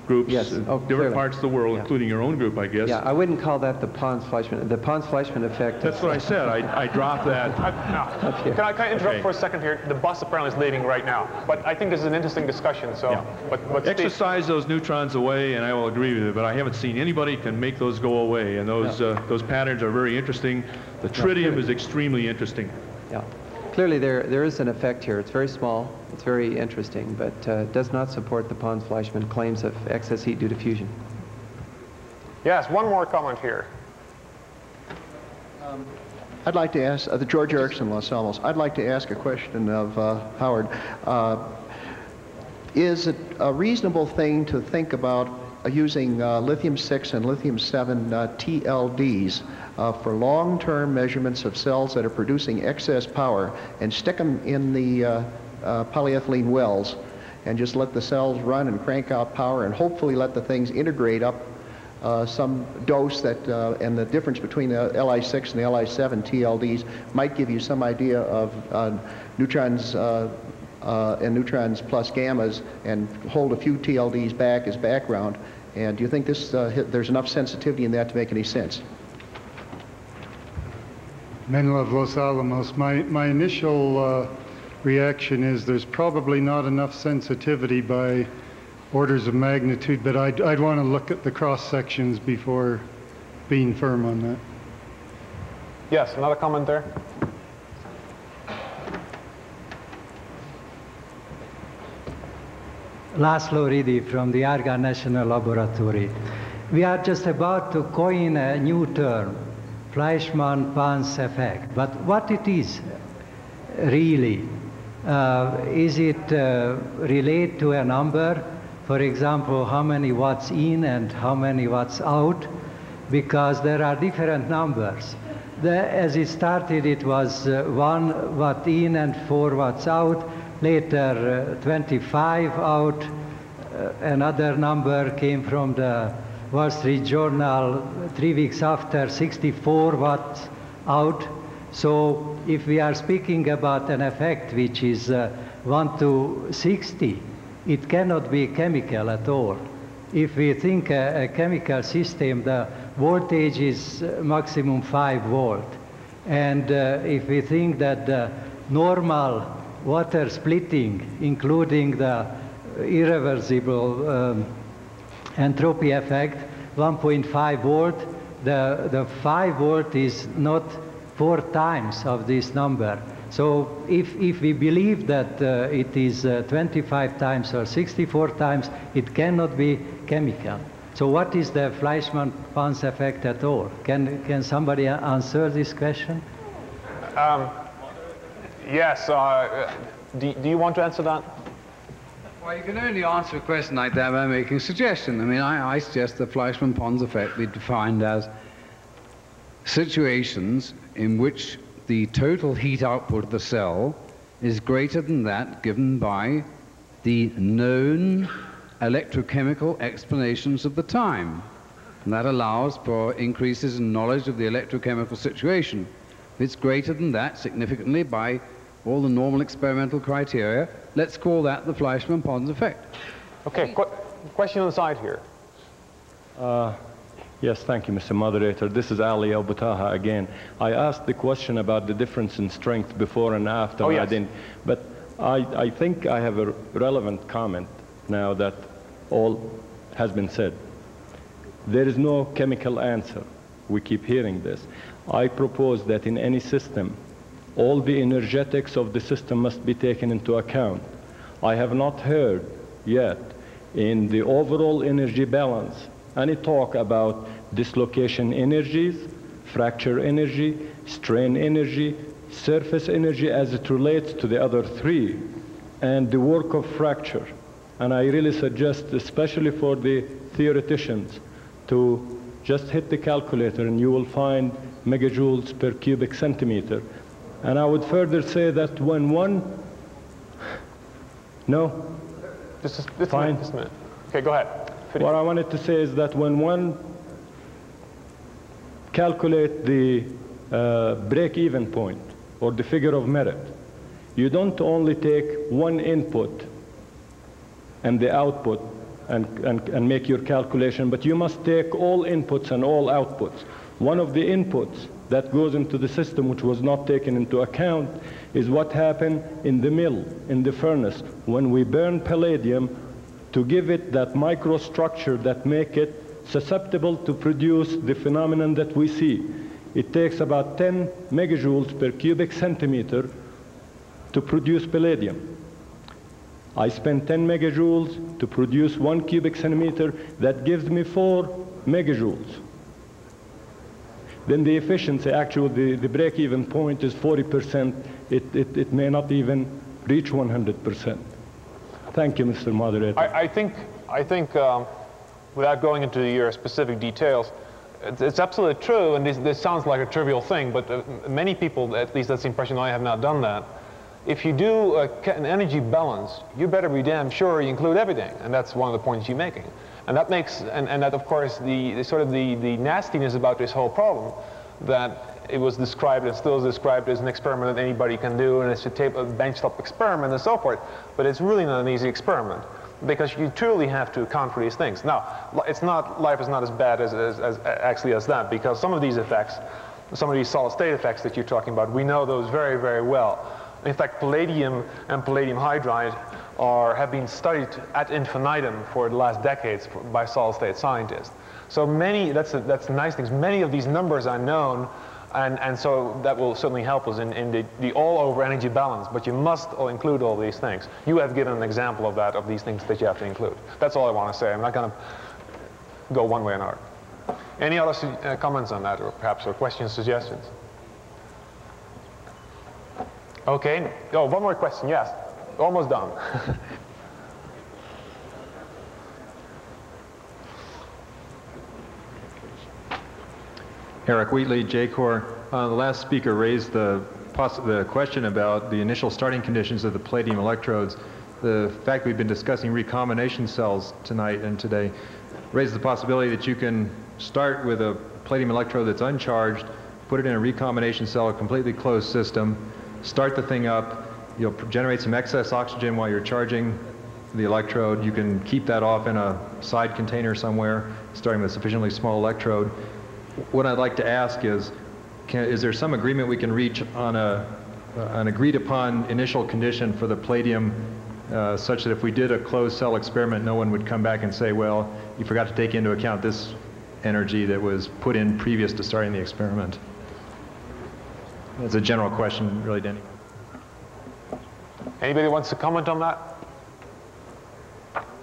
groups, different parts of the world, including your own group, I guess. Yeah, I wouldn't call that the Pons-Fleischmann. The Pons-Fleischmann effect. That's what I said. I dropped that. Can I interrupt for a second here? The bus apparently is leaving right now, but I think this is an interesting discussion. So, but exercise those neutrons away, and I will agree with you. But I haven't seen anybody can make those go away, and those patterns are very interesting. The tritium is extremely interesting. Yeah. Clearly, there is an effect here. It's very small, it's very interesting, but does not support the Pons-Fleischmann claims of excess heat due to fusion. Yes, one more comment here. I'd like to ask, the George Erickson, Los Alamos, I'd like to ask a question of Howard. Is it a reasonable thing to think about using lithium-6 and lithium-7 TLDs for long-term measurements of cells that are producing excess power and stick them in the polyethylene wells and just let the cells run and crank out power and hopefully let the things integrate up some dose that, and the difference between the Li6 and the Li7 TLDs might give you some idea of neutrons and neutrons plus gammas and hold a few TLDs back as background. And do you think this, there's enough sensitivity in that to make any sense? Mallove, Los Alamos. My initial reaction is there's probably not enough sensitivity by orders of magnitude, but I'd want to look at the cross sections before being firm on that. Yes, another comment there. Laszlo Ridi from the Argonne National Laboratory. We are just about to coin a new term, Fleischmann-Pons effect. But what it is really? Is it relate to a number? For example, how many watts in and how many watts out? Because there are different numbers. As it started, it was 1 watt in and 4 watts out. Later, 25 out. Another number came from the Wall Street Journal 3 weeks after, 64 watts out. So if we are speaking about an effect which is 1 to 60, it cannot be chemical at all. If we think a chemical system, the voltage is maximum 5 volt. And if we think that the normal water splitting, including the irreversible entropy effect, 1.5 volt, the 5 volt is not 4 times of this number. So if we believe that it is 25 times or 64 times, it cannot be chemical. So what is the Fleischmann-Pons effect at all? Can somebody answer this question? Yes. Do you want to answer that? Well, you can only answer a question like that by making a suggestion. I mean, I suggest the Fleischmann-Pons effect be defined as situations in which the total heat output of the cell is greater than that given by the known electrochemical explanations of the time. And that allows for increases in knowledge of the electrochemical situation. If it's greater than that significantly by all the normal experimental criteria, let's call that the Fleischmann-Pons effect. Okay, question on the side here. Yes, thank you, Mr. Moderator. This is Ali Al-Butaha again. I asked the question about the difference in strength before and after. Oh, yes. I didn't, but I think I have a relevant comment now that all has been said. There is no chemical answer. We keep hearing this. I propose that in any system, all the energetics of the system must be taken into account. I have not heard yet in the overall energy balance any talk about dislocation energies, fracture energy, strain energy, surface energy as it relates to the other three, and the work of fracture. And I really suggest, especially for the theoreticians, to just hit the calculator and you will find megajoules per cubic centimeter. And I would further say that when one... No? This Fine. minute. Okay, go ahead. Finish. What I wanted to say is that when one calculate the break-even point or the figure of merit, you don't only take one input and the output and make your calculation, but you must take all inputs and all outputs. One of the inputs that goes into the system which was not taken into account is what happened in the mill, in the furnace, when we burn palladium to give it that microstructure that make it susceptible to produce the phenomenon that we see. It takes about 10 megajoules per cubic centimeter to produce palladium. I spend 10 megajoules to produce 1 cubic centimeter. That gives me 4 megajoules. Then the efficiency, actually the break-even point is 40%. It may not even reach 100%. Thank you, Mr. Moderator. I think without going into your specific details, it's absolutely true, and this sounds like a trivial thing, but many people, at least that's the impression I have, not done that. If you do an energy balance, you better be damn sure you include everything, and that's one of the points you're making. And that makes, and that of course, the sort of the nastiness about this whole problem, that it was described and still is described as an experiment that anybody can do, and it's a benchtop experiment and so forth, but it's really not an easy experiment, because you truly have to account for these things. Now, life is not as bad as that, because some of these effects, some of these solid state effects that you're talking about, we know those very, very well. In fact, palladium and palladium hydride have been studied ad infinitum for the last decades by solid state scientists. So that's the nice thing. Many of these numbers are known, and so that will certainly help us in the all-over energy balance, but you must include all these things. You have given an example of that, of these things that you have to include. That's all I want to say. I'm not going to go one way or another. Any other comments on that, or perhaps questions, suggestions? Okay. Oh, one more question. Yes. Almost done. Eric Wheatley, J-Corps. The last speaker raised the question about the initial starting conditions of the palladium electrodes. The fact we've been discussing recombination cells tonight and today raises the possibility that you can start with a palladium electrode that's uncharged, put it in a recombination cell, a completely closed system, start the thing up, you'll generate some excess oxygen while you're charging the electrode. You can keep that off in a side container somewhere, starting with a sufficiently small electrode. What I'd like to ask is there some agreement we can reach on an agreed upon initial condition for the palladium such that if we did a closed cell experiment, no one would come back and say, well, you forgot to take into account this energy that was put in previous to starting the experiment? It's a general question, really, to anyone. Anybody wants to comment on that?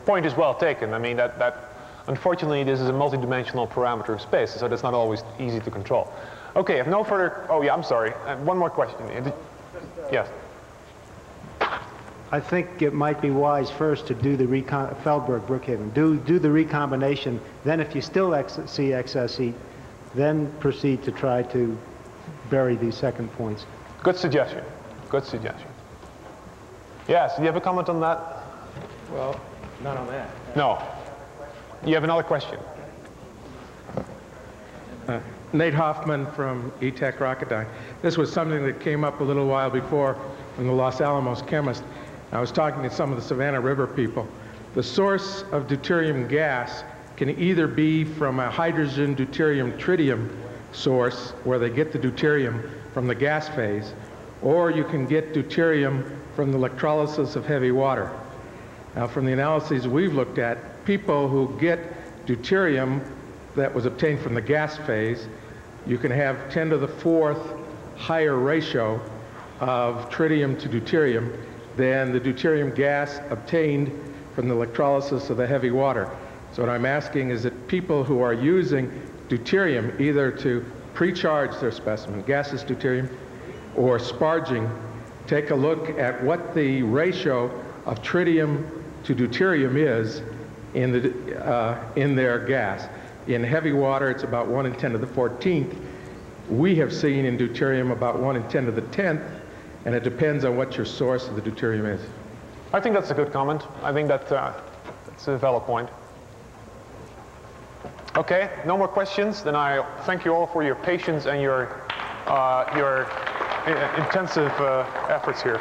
Point is well taken. I mean, unfortunately, this is a multidimensional parameter of space, so that's not always easy to control. Okay, if no further... Oh, yeah, I'm sorry. One more question. Yes. I think it might be wise first to do the Feldberg Brookhaven. Do the recombination. Then if you still see excess heat, then proceed to try to bury these second points. Good suggestion. Good suggestion. Yes, do you have a comment on that? Well, not on that. No. You have another question? Nate Hoffman from ETech Rocketdyne. This was something that came up a little while before from the Los Alamos chemist. I was talking to some of the Savannah River people. The source of deuterium gas can either be from a hydrogen deuterium tritium source, where they get the deuterium from the gas phase, or you can get deuterium from the electrolysis of heavy water. Now, from the analyses we've looked at, people who get deuterium that was obtained from the gas phase, you can have 10 to the 4th higher ratio of tritium to deuterium than the deuterium gas obtained from the electrolysis of the heavy water. So what I'm asking is that people who are using deuterium either to pre-charge their specimen, gaseous deuterium, or sparging, take a look at what the ratio of tritium to deuterium is in their gas. In heavy water, it's about 1 in 10 to the 14th. We have seen in deuterium about 1 in 10 to the 10th, and it depends on what your source of the deuterium is. I think that's a good comment. I think that that's a valid point. Okay, no more questions. Then I thank you all for your patience and your intensive efforts here.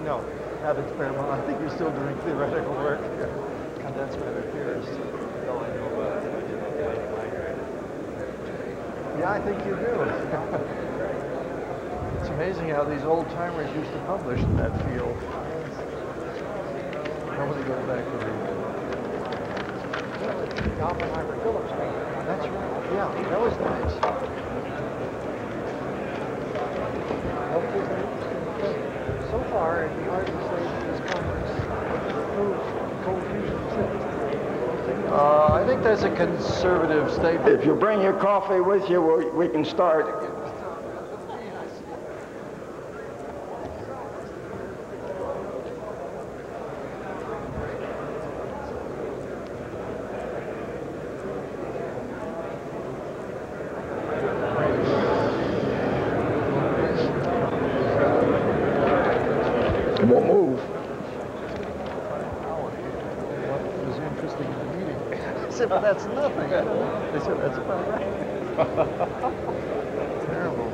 No, not experimental. I think you're still doing theoretical work. Condensed matter theorist. Yeah, I think you do. It's amazing how these old timers used to publish in that field. Nobody goes back to the Oppenheimer Phillips paper. That's right. Yeah, that was nice. So far, it'd be hard to say that this conference proves cold fusion exists. I think that's a conservative statement. If you bring your coffee with you, we can start. It won't move. What was interesting in the meeting? I said, but that's nothing. They said, that's about right. Terrible.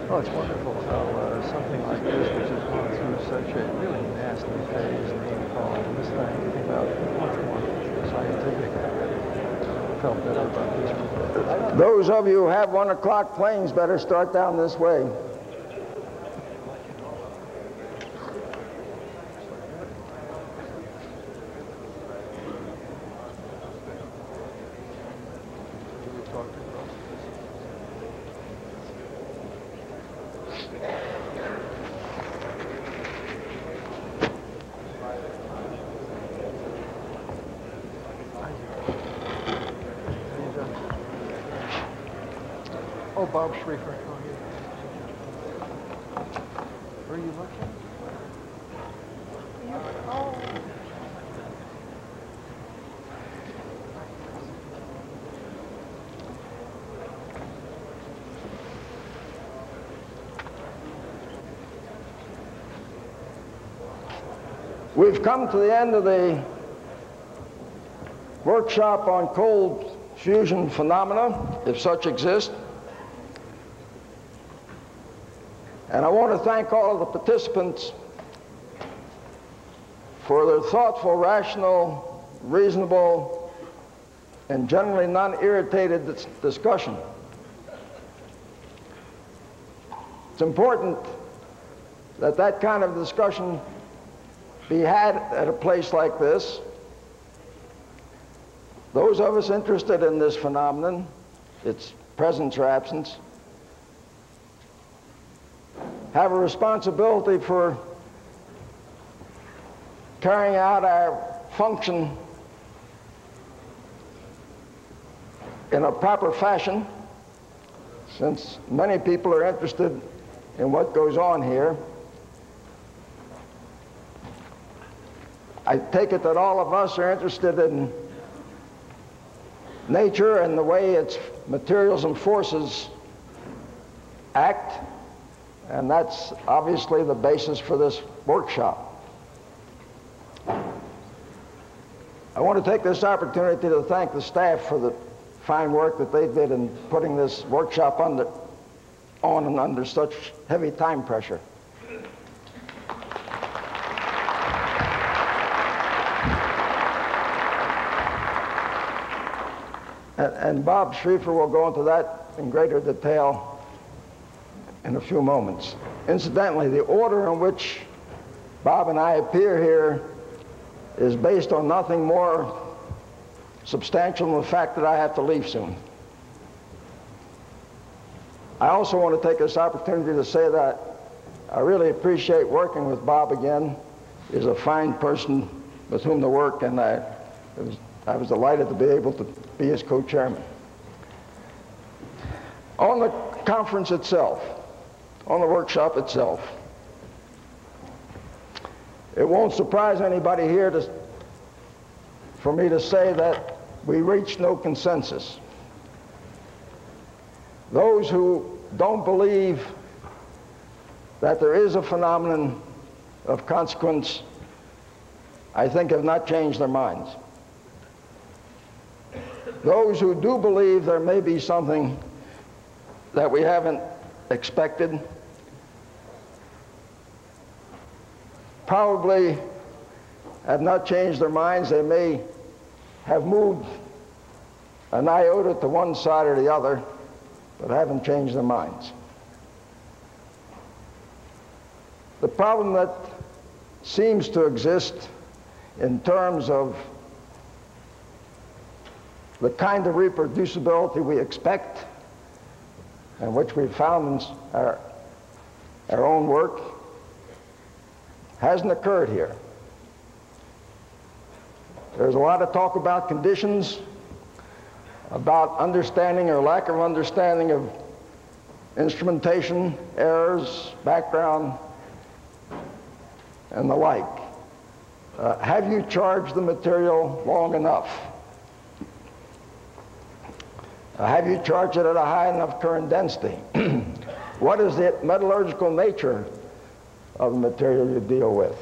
Oh, it's wonderful how something like this, which has gone through such a really nasty phase, name calling, this thing came out much more scientific. I felt better about this. Those of you who have 1 o'clock planes better start down this way. Oh, Bob Schreifer. Oh, yeah. Where are you looking? Oh. We've come to the end of the workshop on cold fusion phenomena, if such exist. And I want to thank all of the participants for their thoughtful, rational, reasonable, and generally non-irritated discussion. It's important that that kind of discussion be had at a place like this. Those of us interested in this phenomenon, its presence or absence, have a responsibility for carrying out our function in a proper fashion, since many people are interested in what goes on here. I take it that all of us are interested in nature and the way its materials and forces act, and that's obviously the basis for this workshop. I want to take this opportunity to thank the staff for the fine work that they did in putting this workshop on and under such heavy time pressure. And Bob Schriefer will go into that in greater detail in a few moments. Incidentally, the order in which Bob and I appear here is based on nothing more substantial than the fact that I have to leave soon. I also want to take this opportunity to say that I really appreciate working with Bob again. He's a fine person with whom to work, and I was delighted to be able to be his co-chairman. On the conference itself, on the workshop itself, it won't surprise anybody here for me to say that we reached no consensus. Those who don't believe that there is a phenomenon of consequence, I think, have not changed their minds. Those who do believe there may be something that we haven't expected probably have not changed their minds. They may have moved an iota to one side or the other, but haven't changed their minds. The problem that seems to exist in terms of the kind of reproducibility we expect and which we've found in our own work hasn't occurred here. There's a lot of talk about conditions, about understanding or lack of understanding of instrumentation, errors, background, and the like. Have you charged the material long enough? Have you charged it at a high enough current density? What is the metallurgical nature of the material you deal with?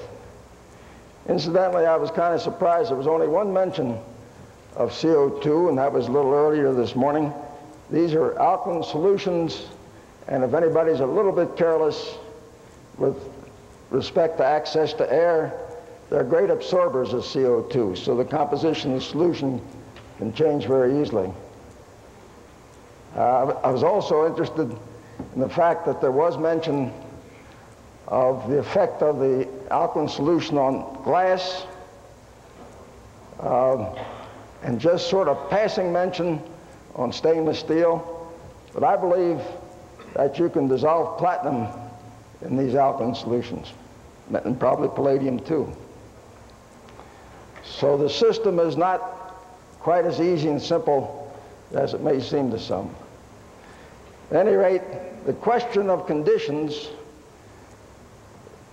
Incidentally, I was kind of surprised there was only one mention of CO2, and that was a little earlier this morning. These are alkaline solutions, and if anybody's a little bit careless with respect to access to air, they're great absorbers of CO2, so the composition of the solution can change very easily. I was also interested in the fact that there was mention of the effect of the alkaline solution on glass, and just sort of passing mention on stainless steel. But I believe that you can dissolve platinum in these alkaline solutions, and probably palladium too. So the system is not quite as easy and simple as it may seem to some. At any rate, the question of conditions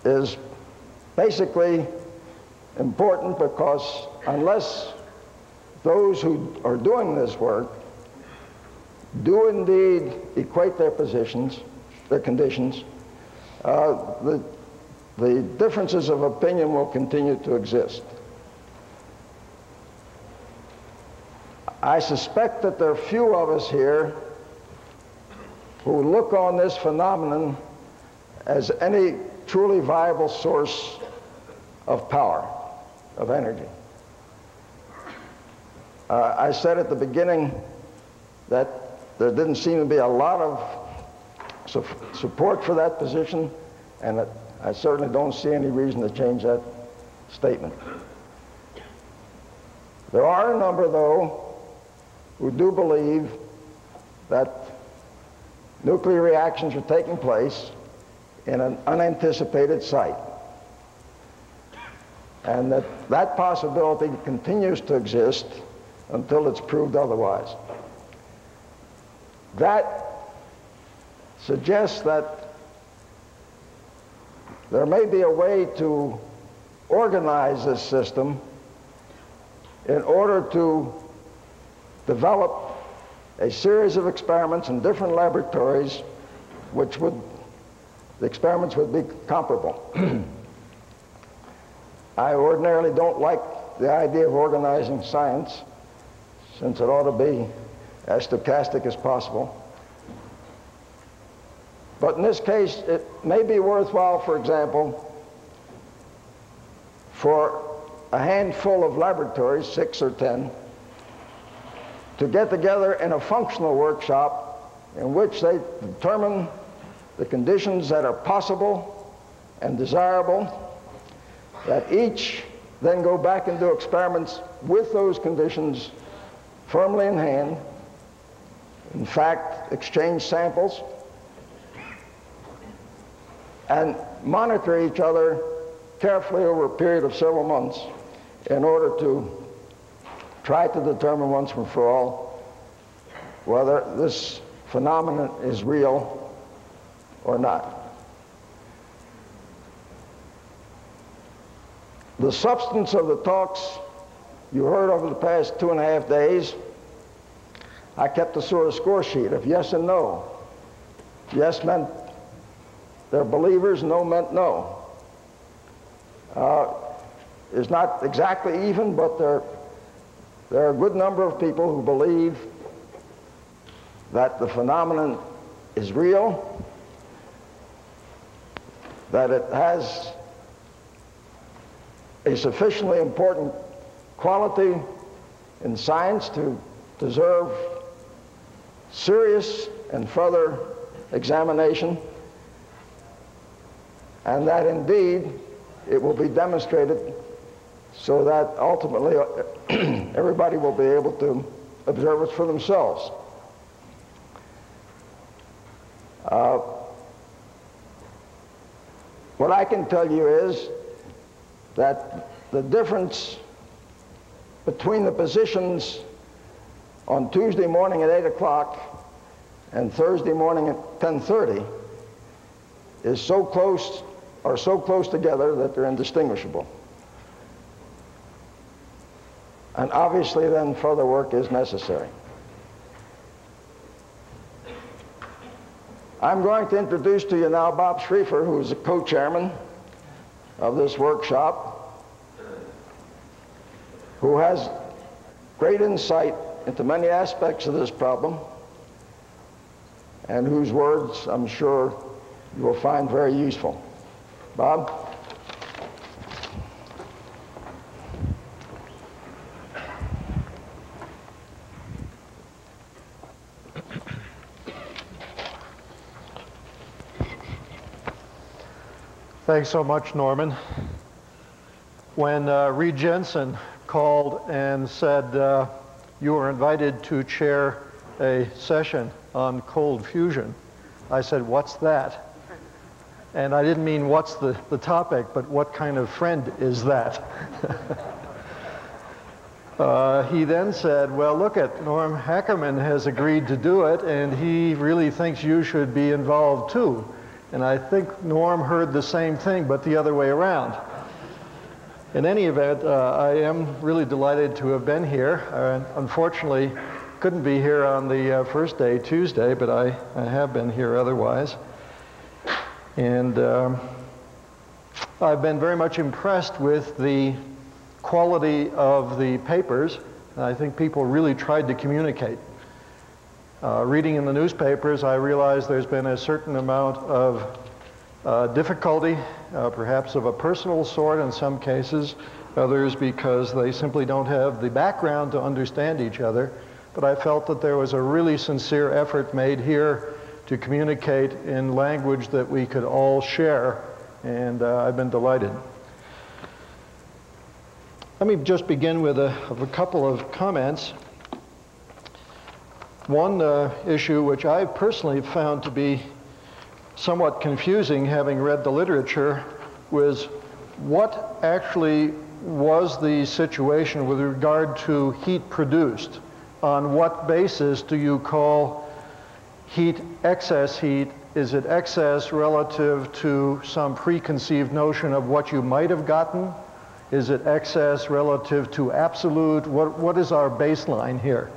is basically important, because unless those who are doing this work do indeed equate their positions, their conditions, the differences of opinion will continue to exist. I suspect that there are few of us here who look on this phenomenon as any truly viable source of power, of energy. I said at the beginning that there didn't seem to be a lot of support for that position, and that I certainly don't see any reason to change that statement. There are a number, though, who do believe that nuclear reactions are taking place in an unanticipated site, and that possibility continues to exist until it's proved otherwise. That suggests that there may be a way to organize this system in order to develop a series of experiments in different laboratories the experiments would be comparable. I ordinarily don't like the idea of organizing science, since it ought to be as stochastic as possible. But in this case, it may be worthwhile, for example, for a handful of laboratories, 6 or 10, to get together in a functional workshop in which they determine the conditions that are possible and desirable, that each then go back and do experiments with those conditions firmly in hand, in fact, exchange samples, and monitor each other carefully over a period of several months in order to try to determine once and for all whether this phenomenon is real or not. The substance of the talks you heard over the past 2.5 days, I kept a sort of score sheet of yes and no. Yes meant they're believers, no meant no. It's not exactly even, but there are a good number of people who believe that the phenomenon is real, that it has a sufficiently important quality in science to deserve serious and further examination, and that indeed it will be demonstrated so that ultimately everybody will be able to observe it for themselves. What I can tell you is that the difference between the positions on Tuesday morning at 8 o'clock and Thursday morning at 10:30 is so close together that they're indistinguishable. And obviously then further work is necessary. I'm going to introduce to you now Bob Schrieffer, who is the co-chairman of this workshop, who has great insight into many aspects of this problem, and whose words I'm sure you will find very useful. Bob? Thanks so much, Norman. When Reed Jensen called and said you were invited to chair a session on cold fusion, I said, "What's that?" And I didn't mean what's the topic, but what kind of friend is that? He then said, "Well, look at Norm Hackerman has agreed to do it, and he really thinks you should be involved too." And I think Norm heard the same thing, but the other way around. In any event, I am really delighted to have been here. Unfortunately, couldn't be here on the first day, Tuesday, but I have been here otherwise. And I've been very much impressed with the quality of the papers. I think people really tried to communicate. Reading in the newspapers, I realize there's been a certain amount of difficulty, perhaps of a personal sort in some cases, others because they simply don't have the background to understand each other. But I felt that there was a really sincere effort made here to communicate in language that we could all share, and I've been delighted. Let me just begin with a couple of comments. One issue which I personally found to be somewhat confusing, having read the literature, was what actually was the situation with regard to heat produced. On what basis do you call heat excess heat? Is it excess relative to some preconceived notion of what you might have gotten? Is it excess relative to absolute? What is our baseline here?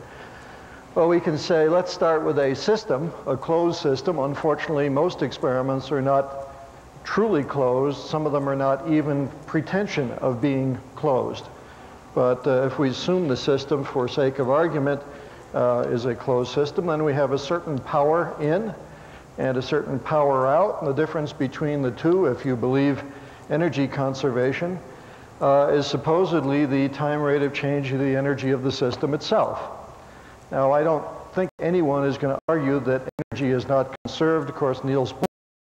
Well, we can say, let's start with a system, a closed system. Unfortunately, most experiments are not truly closed. Some of them are not even pretension of being closed. But if we assume the system, for sake of argument, is a closed system, then we have a certain power in and a certain power out. And the difference between the two, if you believe energy conservation, is supposedly the time rate of change of the energy of the system itself. Now, I don't think anyone is going to argue that energy is not conserved. Of course, Niels Bohr